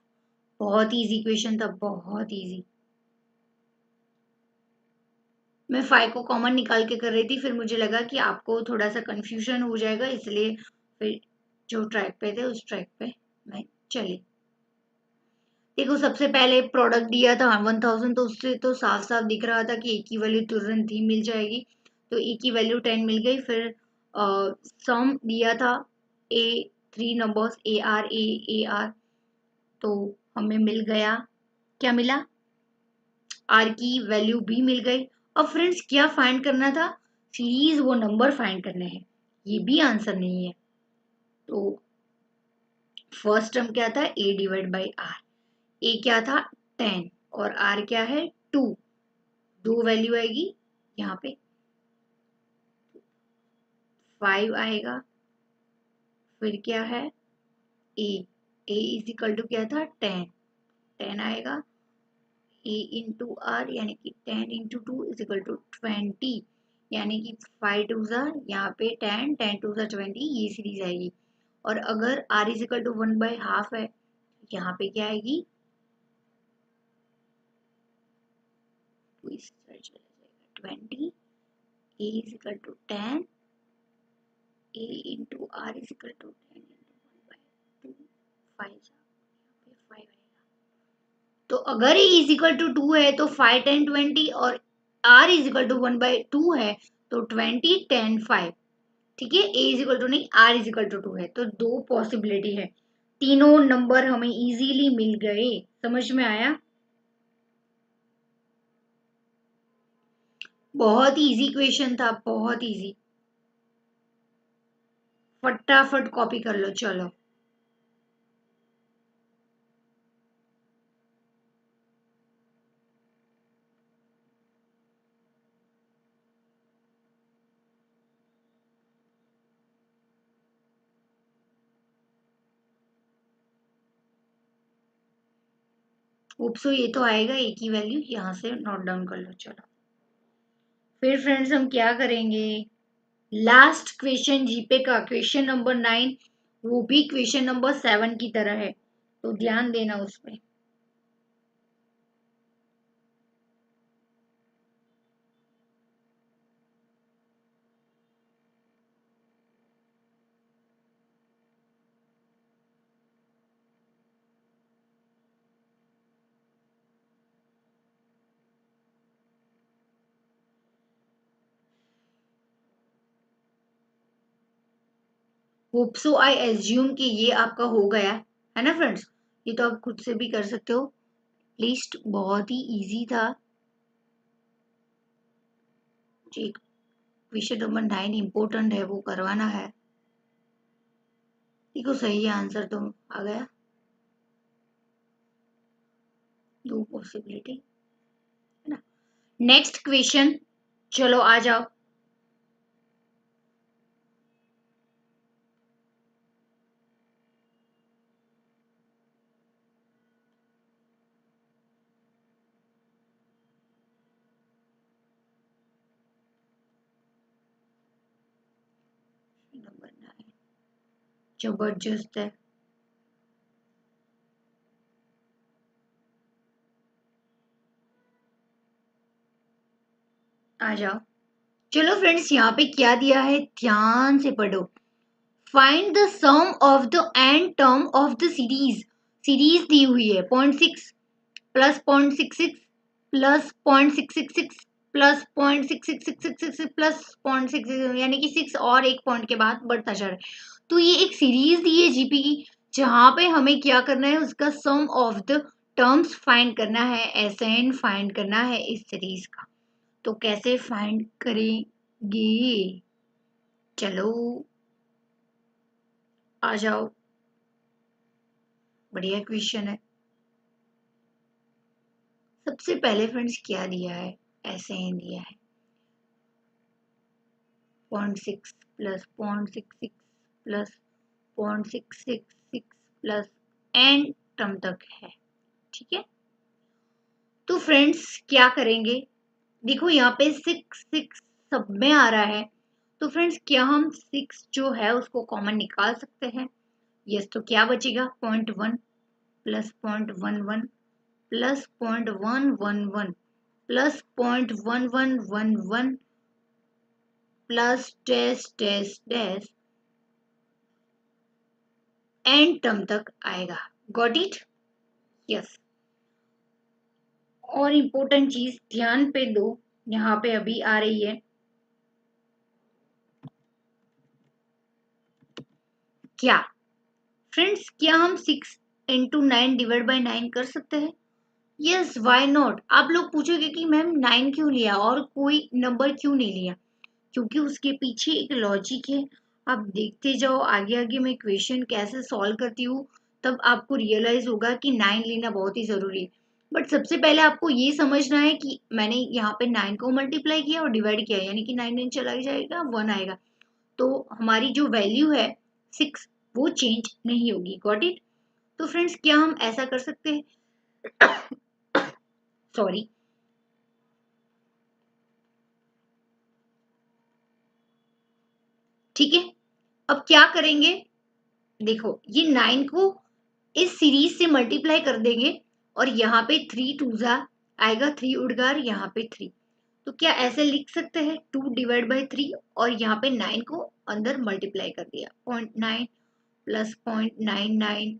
Speaker 1: बहुत इजी क्वेश्चन था, बहुत इजी। मैं 5 को कॉमन निकाल के कर रही थी, फिर मुझे लगा कि आपको थोड़ा सा कंफ्यूजन हो जाएगा, इसलिए फिर जो ट्रैक पे थे उस ट्रैक पे मैं चली। देखो सबसे पहले प्रोडक्ट दिया था 1000, तो उससे तो साफ साफ दिख रहा था कि ए की वैल्यू तुरंत ही मिल जाएगी, तो ए की वैल्यू 10 मिल गई। फिर सम दिया था ए 3 नंबर्स ए आर, तो हमें मिल गया, क्या मिला? आर की वैल्यू भी मिल गई। अब फ्रेंड्स क्या फाइंड करना था? सीरीज वो नंबर फाइंड करने हैं, ये भी आंसर नहीं है। तो फर्स्ट टर्म क्या था, a डिवाइड बाई आर। ए क्या था 10 और आर क्या है 2, दो वैल्यू आएगी यहाँ पे 5 आएगा, फिर क्या है ए, ए इज इक्वल टू क्या था 10, 10 आएगा, ए इंटू आर यानी कि 10 इंटू 2 इज इक्वल टू 20, यानी कि 5 टू ज़ा यहाँ पे 10, 10 टू ज़ा 20, ये सीरीज आएगी। और अगर आर इज इक्वल टू 1/2 है, यहाँ पे क्या आएगी, तो इस तरह चला जाएगा 20, a is equal to 10, a into r is equal to 10 into 1/2, 5 आएगा। तो अगर ए इज इक्वल टू 2 है तो 5, 10, 20 और आर इज इक्वल टू 1/2 है तो 20, 10, 5। ठीक है, ए इज इक्वल टू नहीं, आर इज इक्वल टू 2 है, तो दो पॉसिबिलिटी है, तीनों नंबर हमें इजीली मिल गए। समझ में आया? बहुत इजी क्वेश्चन था, बहुत इजी, फटाफट कॉपी कर लो। चलो उपसो ये तो आएगा, एक ही वैल्यू यहाँ से नोट डाउन कर लो। चलो फिर फ्रेंड्स हम क्या करेंगे, लास्ट क्वेश्चन जीपे का क्वेश्चन नंबर 9, वो भी क्वेश्चन नंबर 7 की तरह है, तो ध्यान देना उसमें। होप सो, आई एज्यूम कि ये आपका हो गया है ना फ्रेंड्स, ये तो आप खुद से भी कर सकते हो, लिस्ट बहुत ही इजी था जी। क्वेश्चन नंबर 9 इम्पोर्टेंट है, वो करवाना है। देखो सही आंसर तो आ गया, दो पॉसिबिलिटी है ना। नेक्स्ट क्वेश्चन, चलो आ जाओ। नंबर 9 जबरदस्त है। आ जाओ। चलो फ्रेंड्स, यहाँ पे क्या दिया है ध्यान से पढ़ो। Find the sum of the n term of the series. Series दी हुई है 0.6 प्लस 0.66 प्लस 0.666 प्लस 0.66666 प्लस 0.6, यानी कि 6 और एक पॉइंट के बाद बढ़ता जा रहा है। तो ये एक सीरीज दी है जीपी की, जहां पे हमें क्या करना है, उसका सम ऑफ द टर्म्स फाइंड करना है, एसएन फाइंड करना है इस सीरीज का। तो कैसे फाइंड करेंगे, चलो आ जाओ। बढ़िया क्वेश्चन है। सबसे पहले फ्रेंड्स क्या दिया है, ऐसे ही दिया है 0.6 plus 0.66 plus 0.666 plus n term तक है। ठीक है, तो फ्रेंड्स क्या करेंगे, देखो यहाँ पे 6 6 सब में आ रहा है, तो फ्रेंड्स क्या हम 6 जो है उसको कॉमन निकाल सकते हैं? यस, तो क्या बचेगा 0.1 plus 0.11 plus 0.111 plus 0.1111 plus dash dash dash and term तक आएगा। Got it? यस। और इम्पोर्टेंट चीज ध्यान पे दो, यहाँ पे अभी आ रही है, क्या फ्रेंड्स, क्या हम 6 इंटू 9 डिवाइड बाई 9 कर सकते हैं? Yes, why not. आप लोग पूछोगे कि मैम 9 क्यों लिया और कोई नंबर क्यों नहीं लिया? क्योंकि उसके पीछे एक लॉजिक है। आप देखते जाओ आगे आगे मैं इक्वेशन कैसे सॉल्व करती हूँ, तब आपको रियलाइज होगा कि 9 लेना बहुत ही जरूरी है। बट सबसे पहले आपको ये समझना है कि मैंने यहाँ पे 9 को मल्टीप्लाई किया और डिवाइड किया, यानी कि 9 चला जाएगा, 1 आएगा, तो हमारी जो वैल्यू है 6 वो चेंज नहीं होगी। Got it? तो फ्रेंड्स क्या हम ऐसा कर सकते हैं? सॉरी, ठीक है। अब क्या करेंगे, देखो ये 9 को इस सीरीज से मल्टीप्लाई कर देंगे और यहाँ पे 3 टू जा आएगा, 3 उड़गार यहाँ पे 3, तो क्या ऐसे लिख सकते हैं 2/3 और यहाँ पे 9 को अंदर मल्टीप्लाई कर दिया, 0.9 plus 0.99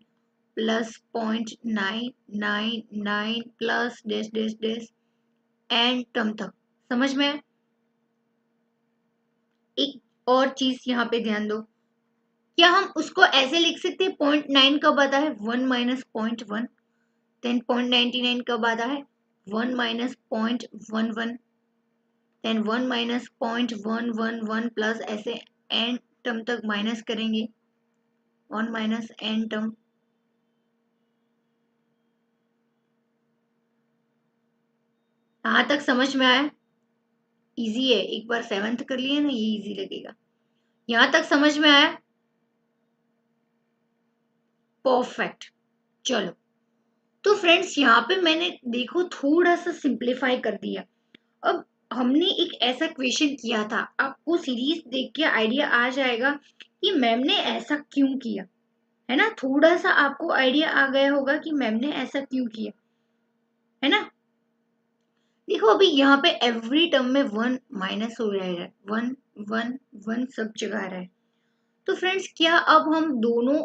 Speaker 1: plus 0.999 plus dash dash dash and term तक। समझ में आया? एक और चीज यहाँ पे ध्यान दो, क्या हम उसको ऐसे लिख सकते हैं 0.9 कब आता है 1 माइनस 0.1, देन 0.99 कब आता है 1 माइनस 0.11, देन 1 माइनस 0.111 प्लस ऐसे एन टर्म तक माइनस करेंगे, 1 माइनस एन टर्म। कहाँ तक समझ में आया? इजी है, एक बार 7th कर लिए ना, ये इजी लगेगा। यहाँ तक समझ में आया? परफेक्ट। चलो, तो फ्रेंड्स यहाँ पे मैंने देखो थोड़ा सा सिंप्लीफाई कर दिया। अब हमने एक ऐसा क्वेश्चन किया था, आपको सीरीज देख के आइडिया आ जाएगा कि मैम ने ऐसा क्यों किया, है ना? थोड़ा सा आपको आइडिया आ गया होगा कि मैम ने ऐसा क्यों किया, है ना? देखो अभी यहाँ पे एवरी टर्म में 1 माइनस हो रहा है, 1 1 1 सब जगह आ रहा है। तो फ्रेंड्स क्या अब हम दोनों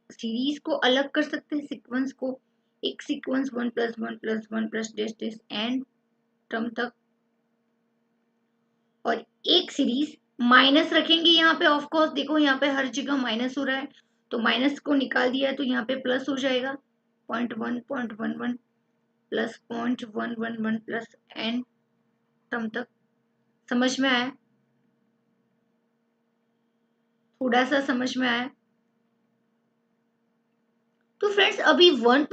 Speaker 1: सीरीज को अलग कर सकते हैं, सीक्वेंस को? एक sequence 1 plus 1 plus 1 plus dash dash and term तक, और एक सीरीज माइनस रखेंगे यहाँ पे। ऑफ कोर्स देखो यहाँ पे हर जगह माइनस हो रहा है, तो माइनस को निकाल दिया तो यहाँ पे प्लस हो जाएगा, 0.1 प्लस 0.111 प्लस एन टर्म तक। समझ में आया? थोड़ा सा समझ में आया? तो फ्रेंड्स अभी 1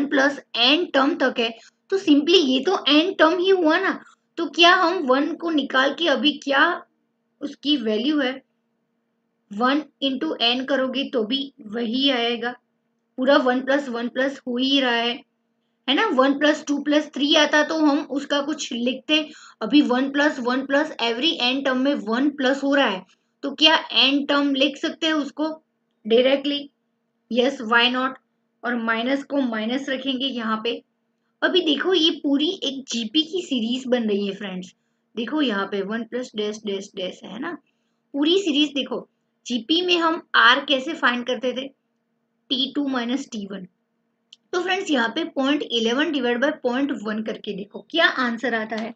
Speaker 1: प्लस एन टर्म तक है, तो सिंपली ये तो एन टर्म ही हुआ ना, तो क्या हम 1 को निकाल के अभी क्या उसकी वैल्यू है 1 इंटू एन करोगे तो भी वही आएगा, पूरा 1 प्लस 1 प्लस हो ही रहा है ना? 1 प्लस 2 प्लस 3 आता तो हम उसका कुछ लिखते, अभी 1 plus 1 plus every n term में 1 प्लस हो रहा है, तो क्या एन टर्म लिख सकते हैं उसको डायरेक्टली? Yes, why not? और माइनस को माइनस रखेंगे यहाँ पे। अभी देखो ये पूरी एक जीपी की सीरीज बन रही है फ्रेंड्स, देखो यहाँ पे 1 प्लस डैश डैश डैश है ना, पूरी सीरीज देखो। जीपी में हम आर कैसे फाइंड करते थे, T2 माइनस T1, तो फ्रेंड्स यहाँ पे 0.11 डिवाइड बाय 0.1 करके देखो क्या आंसर आता है।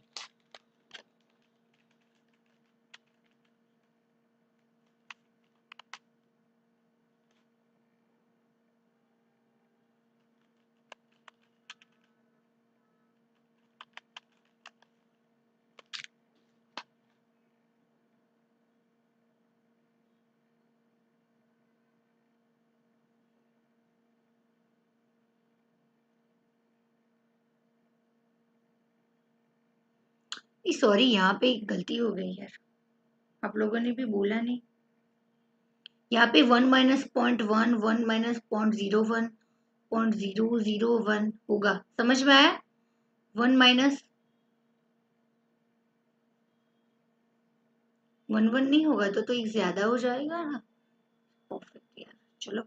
Speaker 1: सॉरी यहाँ पे एक गलती हो गई यार, आप लोगों ने भी बोला नहीं, यहाँ पे 1 माइनस 0.1 1 माइनस 0.01 0.001 होगा। समझ में आया? 1 माइनस 1 नहीं होगा तो एक ज्यादा हो जाएगा ना। परफेक्ट यार, चलो।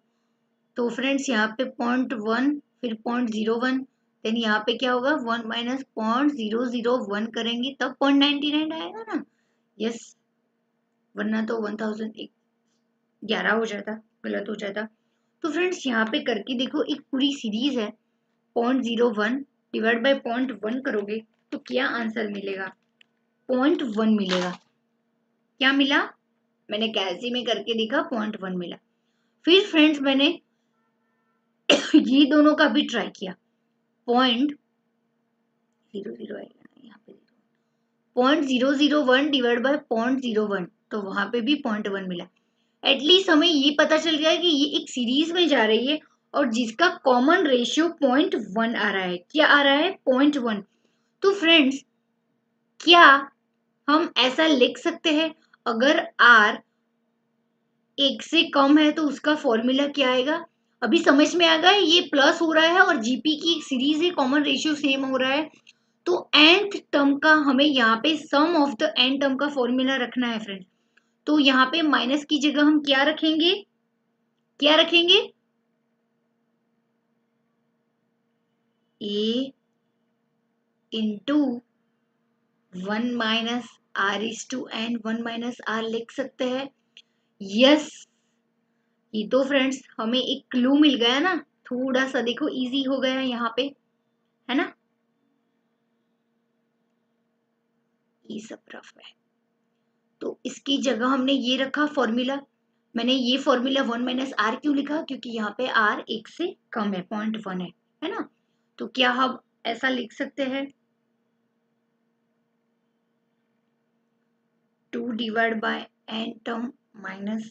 Speaker 1: तो फ्रेंड्स यहाँ पे 0.1 फिर 0.01, देन यहाँ पे क्या होगा 1 माइनस 0.001 करेंगे तब 0.99 आएगा ना। यस, वरना तो 1011 हो जाता, गलत हो जाता। तो फ्रेंड्स यहाँ पे करके देखो, एक पूरी सीरीज है, 0.01 डिवाइड बाय 0.1 करोगे तो क्या आंसर मिलेगा, 0.1 मिलेगा। क्या मिला? मैंने कैलसी में करके देखा, 0.1 मिला। फिर फ्रेंड्स मैंने ये दोनों का भी ट्राई किया, 0.00 आएगा ना यहाँ पे, 0.001 डिवाइड बाय 0.01, तो वहां पे भी 0.1 मिला। एटलीस्ट हमें ये पता चल गया है कि ये एक सीरीज में जा रही है और जिसका कॉमन रेशियो 0.1 आ रहा है। क्या आ रहा है? 0.1। तो फ्रेंड्स, क्या हम ऐसा लिख सकते हैं, अगर R एक से कम है तो उसका फॉर्मूला क्या आएगा? अभी समझ में आ गया, ये प्लस हो रहा है और जीपी की एक सीरीज है, कॉमन रेशियो सेम हो रहा है। तो nth टर्म का हमें यहाँ पे सम ऑफ द n टर्म का फॉर्मूला रखना है फ्रेंड्स। तो यहाँ पे माइनस की जगह हम क्या रखेंगे? क्या रखेंगे? a into 1 minus r is to n, 1 minus r लिख सकते हैं। यस, ये तो फ्रेंड्स हमें एक क्लू मिल गया ना, थोड़ा सा देखो इजी हो गया यहाँ पे, है ना? ये सब रफ है, तो इसकी जगह हमने ये रखा फॉर्मूला। मैंने ये फॉर्मूला 1 माइनस आर क्यों लिखा? क्योंकि यहाँ पे आर एक से कम है, 0.1 है ना? तो क्या हम ऐसा लिख सकते हैं? 2 divide by n term minus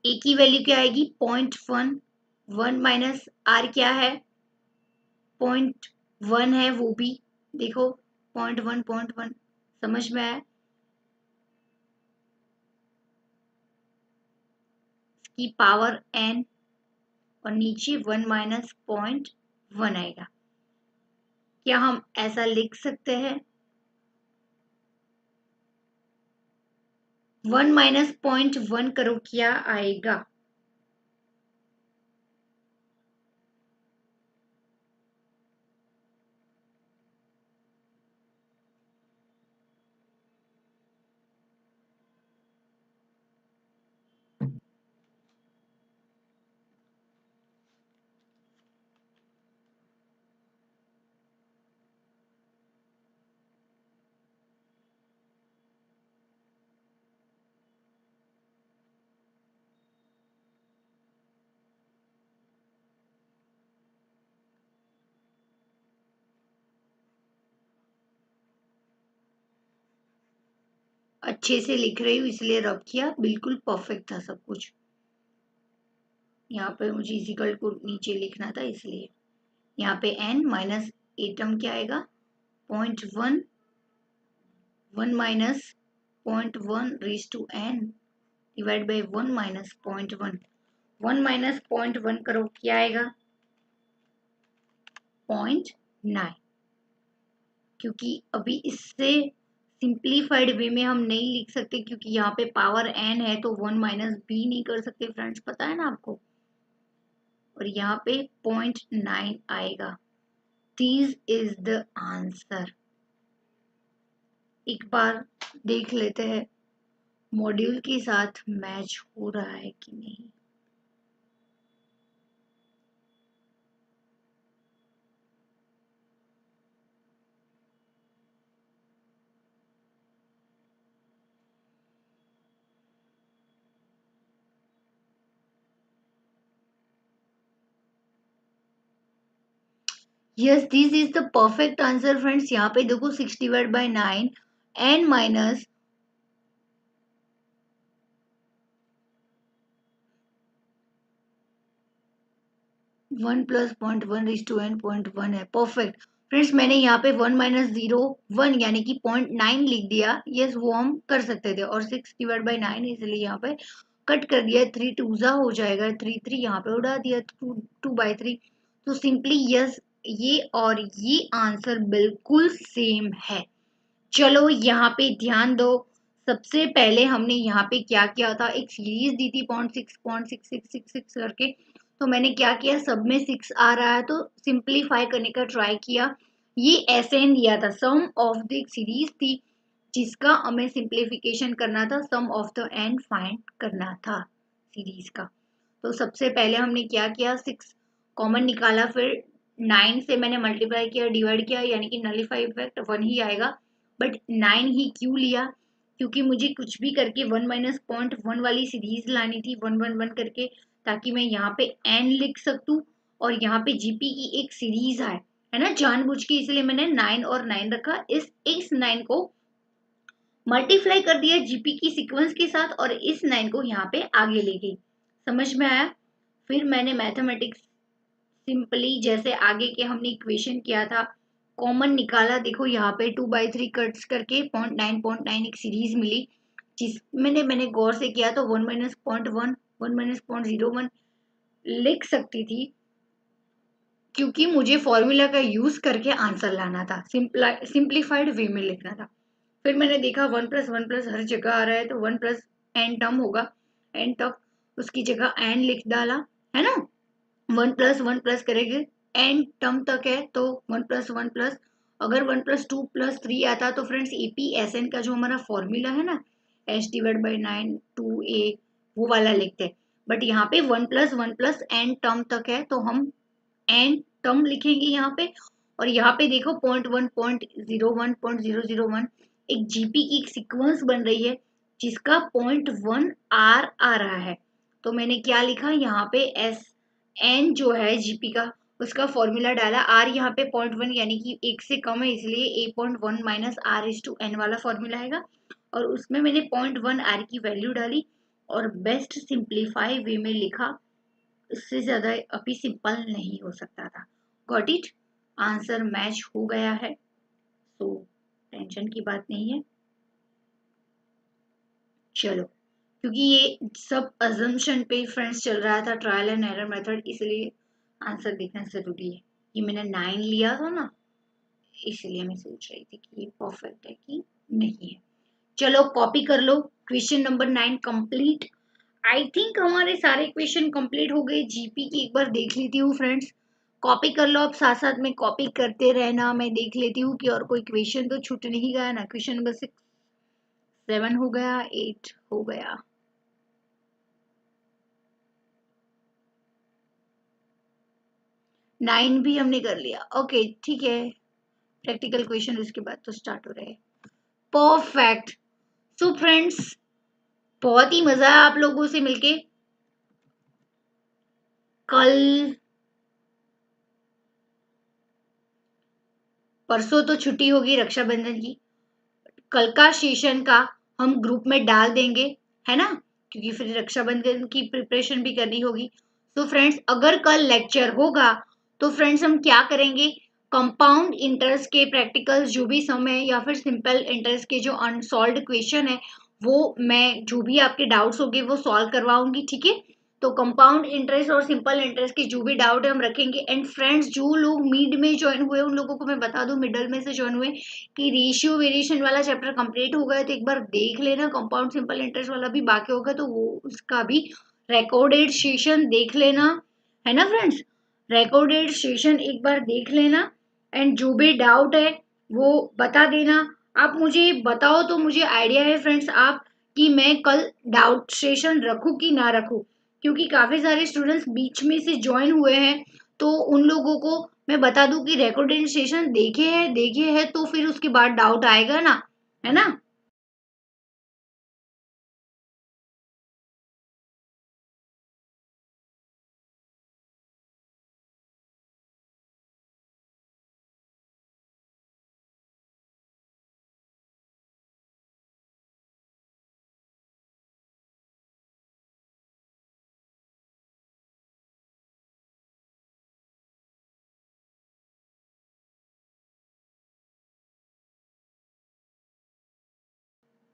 Speaker 1: a की वैल्यू क्या आएगी? 0.1। 1 माइनस आर क्या है? 0.1 है, वो भी देखो 0.1 समझ में आया? की पावर n और नीचे 1 माइनस 0.1 आएगा। क्या हम ऐसा लिख सकते हैं? 1 माइनस 0.1 करो, क्या आएगा? अच्छे से लिख रही हूँ इसलिए रब किया, बिल्कुल परफेक्ट था सब कुछ। यहाँ पे मुझे इजिकल को नीचे लिखना था इसलिए। यहाँ पे n माइनस एटम क्या आएगा? 0.1, 1 minus 0.1 raise to n divide by 1 minus 0.1। 1 minus 0.1 करो, क्या आएगा? 0.9। क्योंकि अभी इससे सिंप्लीफाइड वे में हम नहीं लिख सकते, क्योंकि यहाँ पे पावर n है तो 1 माइनस b नहीं कर सकते फ्रेंड्स, पता है ना आपको? और यहाँ पे 0.9 आएगा। This is the answer. एक बार देख लेते हैं मॉड्यूल के साथ मैच हो रहा है कि नहीं। Yes, this is the perfect answer friends. यहाँ पे देखो 6 divide by 9 n minus 1 plus 0.1 raise to n 0.1 है। परफेक्ट फ्रेंड्स, मैंने यहाँ पे 1 माइनस 0.1 यानी कि 0.9 लिख दिया। यस, वो हम कर सकते थे, और 6 डिवाइड बाई 9 इसलिए यहाँ पे कट कर दिया। 3 टूजा हो जाएगा, 3 3 यहाँ पे उड़ा दिया, 2 बाई 3। तो सिंपली यस, ये और ये आंसर बिल्कुल सेम है। चलो यहाँ पे ध्यान दो। सबसे पहले हमने यहाँ पे क्या किया था, एक सीरीज दी थी 0.6 करके। तो मैंने क्या किया, सब में 6 आ रहा है तो सिंप्लीफाई करने का ट्राई किया। ये SN दिया था, सम ऑफ द सीरीज थी जिसका हमें सिंप्लीफिकेशन करना था, सम ऑफ द एंड फाइंड करना था सीरीज का। तो सबसे पहले हमने क्या किया, 6 कॉमन निकाला, फिर 9 से मैंने मल्टीप्लाई किया, डिवाइड किया, यानी कि नलीफाई इफेक्ट 1 ही आएगा। बट 9 ही क्यों लिया? क्योंकि मुझे कुछ भी करके 1 माइनस 0.1 वाली सीरीज लानी थी, 1 करके, ताकि मैं यहाँ पे n लिख सकूं और यहाँ पे जीपी की एक सीरीज आए। है ना, जानबूझ के इसलिए मैंने 9 और 9 रखा। इस 9 को मल्टीप्लाई कर दिया जीपी की सीक्वेंस के साथ और इस 9 को यहाँ पे आगे ले गई। समझ में आया? फिर मैंने मैथमेटिक्स सिंपली जैसे आगे के हमने इक्वेशन किया था, कॉमन निकाला। देखो यहाँ पे 2/3 कट्स करके 0.9 एक सीरीज मिली, जिसमें मैंने गौर से किया तो 1 माइनस 0.1 1 माइनस 0.01 लिख सकती थी, क्योंकि मुझे फॉर्मूला का यूज करके आंसर लाना था, सिंप्लीफाइड वे में लिखना था। फिर मैंने देखा 1+1+ हर जगह आ रहा है, तो 1+n टर्म होगा, n तक उसकी जगह n लिख डाला, है ना। 1+1+ करेंगे, n टर्म तक है तो 1+1+, अगर 1+2+3 आता तो फ्रेंड्स APSN का जो हमारा फॉर्मूला है ना, h/9 2a, वो वाला लिखते हैं। बट यहाँ पे 1+1+n टर्म तक है तो हम n टर्म लिखेंगे यहाँ पे। और यहाँ पे देखो 0.1 0.01 0.001 एक जीपी की एक सीक्वेंस बन रही है, जिसका 0.1 r आ रहा है। तो मैंने क्या लिखा यहाँ पे, एस एन जो है जीपी का, उसका फॉर्मूला डाला। आर यहाँ पे 0.1 यानी कि 1 से कम है, इसलिए 8.1 माइनस r/n वाला फॉर्मूला आएगा। और उसमें मैंने 0.1 r की वैल्यू डाली और बेस्ट सिंप्लीफाई वे में लिखा। इससे ज्यादा अभी सिंपल नहीं हो सकता था। Got it? आंसर मैच हो गया है, तो टेंशन की बात नहीं है। चलो, क्योंकि ये सब अजम्पशन पे फ्रेंड्स चल रहा था, ट्रायल एंड एरर मेथड, इसलिए आंसर देखना जरूरी है। ये मैंने 9 लिया था ना, इसलिए मैं सोच रही थी कि ये परफेक्ट है कि नहीं है। चलो कॉपी कर लो, question number 9 complete. I think हमारे सारे क्वेश्चन कंप्लीट हो गए। जीपी की एक बार देख लेती हूँ फ्रेंड्स, कॉपी कर लो। अब साथ साथ में कॉपी करते रहना, मैं देख लेती हूँ कि और कोई क्वेश्चन तो छूट नहीं गया ना। क्वेश्चन नंबर 6 7 हो गया, 8 हो गया। नाइन भी हमने कर लिया। ओके ठीक है, प्रैक्टिकल क्वेश्चन उसके बाद तो स्टार्ट हो रहे हैं। परफेक्ट। सो फ्रेंड्स, बहुत ही मजा आया आप लोगों से मिलके। कल परसों तो छुट्टी होगी रक्षाबंधन की, कल का सेशन का हम ग्रुप में डाल देंगे, है ना, क्योंकि फिर रक्षाबंधन की प्रिपरेशन भी करनी होगी। तो फ्रेंड्स, अगर कल लेक्चर होगा तो फ्रेंड्स हम क्या करेंगे, कंपाउंड इंटरेस्ट के प्रैक्टिकल्स जो भी सम है या फिर सिंपल इंटरेस्ट के जो अनसॉल्व्ड क्वेश्चन है, वो मैं जो भी आपके डाउट्स होंगे वो सॉल्व करवाऊंगी, ठीक है। तो कंपाउंड इंटरेस्ट और सिंपल इंटरेस्ट के जो भी डाउट है हम रखेंगे। एंड फ्रेंड्स, जो लोग मिड में ज्वाइन हुए उन लोगों को मैं बता दूं, मिडल में से ज्वाइन हुए, कि रेशियो वेरिएशन वाला चैप्टर कंप्लीट हो गया तो एक बार देख लेना। कंपाउंड सिंपल इंटरेस्ट वाला भी बाकी होगा तो वो उसका भी रिकॉर्डेड सेशन देख लेना, है ना फ्रेंड्स। रिकॉर्डेड सेशन एक बार देख लेना एंड जो भी डाउट है वो बता देना। आप मुझे बताओ तो मुझे आइडिया है फ्रेंड्स आप, कि मैं कल डाउट सेशन रखूं कि ना रखूं, क्योंकि काफी सारे स्टूडेंट्स बीच में से ज्वाइन हुए हैं। तो उन लोगों को मैं बता दूं कि रिकॉर्डेड सेशन देखे है तो फिर उसके बाद डाउट आएगा ना, है ना।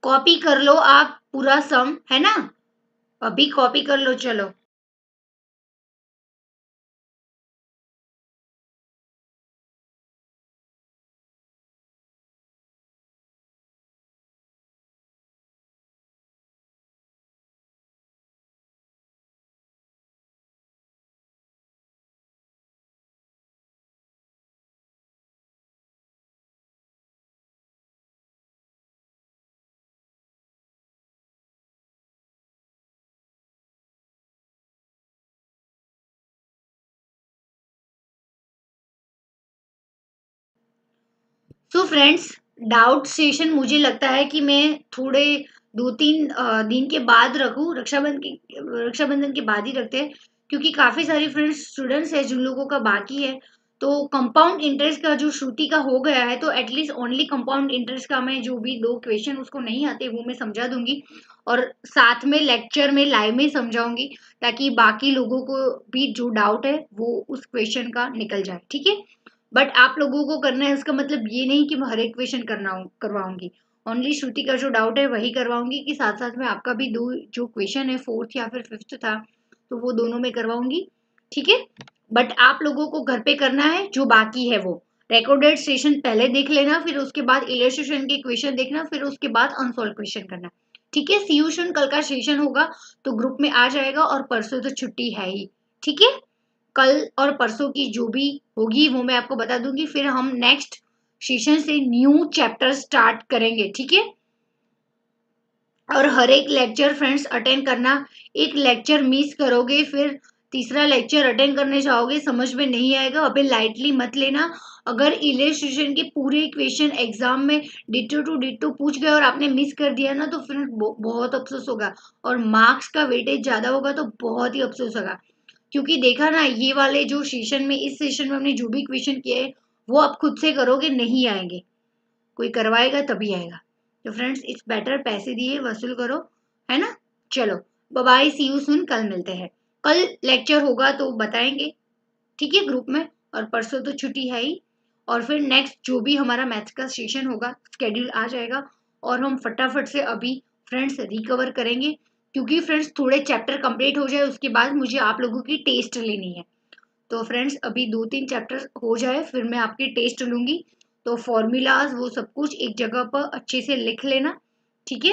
Speaker 1: कॉपी कर लो आप पूरा सम, है ना, अभी कॉपी कर लो। चलो, सो फ्रेंड्स, डाउट सेशन मुझे लगता है कि मैं थोड़े 2-3 दिन के बाद रखूं, रक्षाबंधन के बाद ही रखते हैं, क्योंकि काफी सारे फ्रेंड्स स्टूडेंट्स हैं जिन लोगों का बाकी है। तो कंपाउंड इंटरेस्ट का जो श्रुति का हो गया है, तो एटलीस्ट ओनली कंपाउंड इंटरेस्ट का मैं जो भी 2 क्वेश्चन उसको नहीं आते वो मैं समझा दूंगी, और साथ में लेक्चर में लाइव में समझाऊंगी, ताकि बाकी लोगों को भी जो डाउट है वो उस क्वेश्चन का निकल जाए। ठीक है, बट आप लोगों को करना है, उसका मतलब ये नहीं कि मैं हर एक क्वेश्चन करवाऊंगी। ओनली श्रुति का जो डाउट है वही करवाऊंगी, कि साथ साथ में आपका भी 2 जो क्वेश्चन है 4th या फिर 5th था, तो वो दोनों में करवाऊंगी। ठीक है, बट आप लोगों को घर पे करना है, जो बाकी है वो रिकॉर्डेड सेशन पहले देख लेना, फिर उसके बाद इलस्ट्रेशन के क्वेश्चन देखना, फिर उसके बाद अनसॉल्व क्वेश्चन करना। ठीक है, सीयूशन कल का सेशन होगा तो ग्रुप में आ जाएगा, और परसों तो छुट्टी है ही। ठीक है, कल और परसों की जो भी होगी वो मैं आपको बता दूंगी, फिर हम नेक्स्ट सेशन से न्यू चैप्टर स्टार्ट करेंगे। ठीक है, और हर एक लेक्चर फ्रेंड्स अटेंड करना, एक लेक्चर मिस करोगे फिर तीसरा लेक्चर अटेंड करने जाओगे समझ में नहीं आएगा, अभी लाइटली मत लेना। अगर इलस्ट्रेशन के पूरे क्वेश्चन एग्जाम में डिटो टू डिटो पूछ गए और आपने मिस कर दिया ना, तो फिर बहुत अफसोस होगा, और मार्क्स का वेटेज ज्यादा होगा तो बहुत ही अफसोस होगा। क्योंकि देखा ना, ये वाले जो सेशन में, इस सेशन में हमने जो भी क्वेश्चन किए हैं वो आप खुद से करोगे नहीं आएंगे, कोई करवाएगा तभी आएगा। तो फ्रेंड्स इट्स बेटर पैसे दिए वसूल करो, है ना। चलो bye bye, see you soon, कल मिलते हैं। कल लेक्चर होगा तो बताएंगे, ठीक है, ग्रुप में, और परसों तो छुट्टी है ही। और फिर नेक्स्ट जो भी हमारा मैथ्स का सेशन होगा शेड्यूल आ जाएगा, और हम फटाफट से अभी फ्रेंड्स रिकवर करेंगे, क्योंकि फ्रेंड्स थोड़े चैप्टर कंप्लीट हो जाए उसके बाद मुझे आप लोगों की टेस्ट लेनी है। तो फ्रेंड्स अभी 2-3 चैप्टर हो जाए फिर मैं आपकी टेस्ट लूंगी, तो फॉर्मूलाज वो सब कुछ एक जगह पर अच्छे से लिख लेना। ठीक है।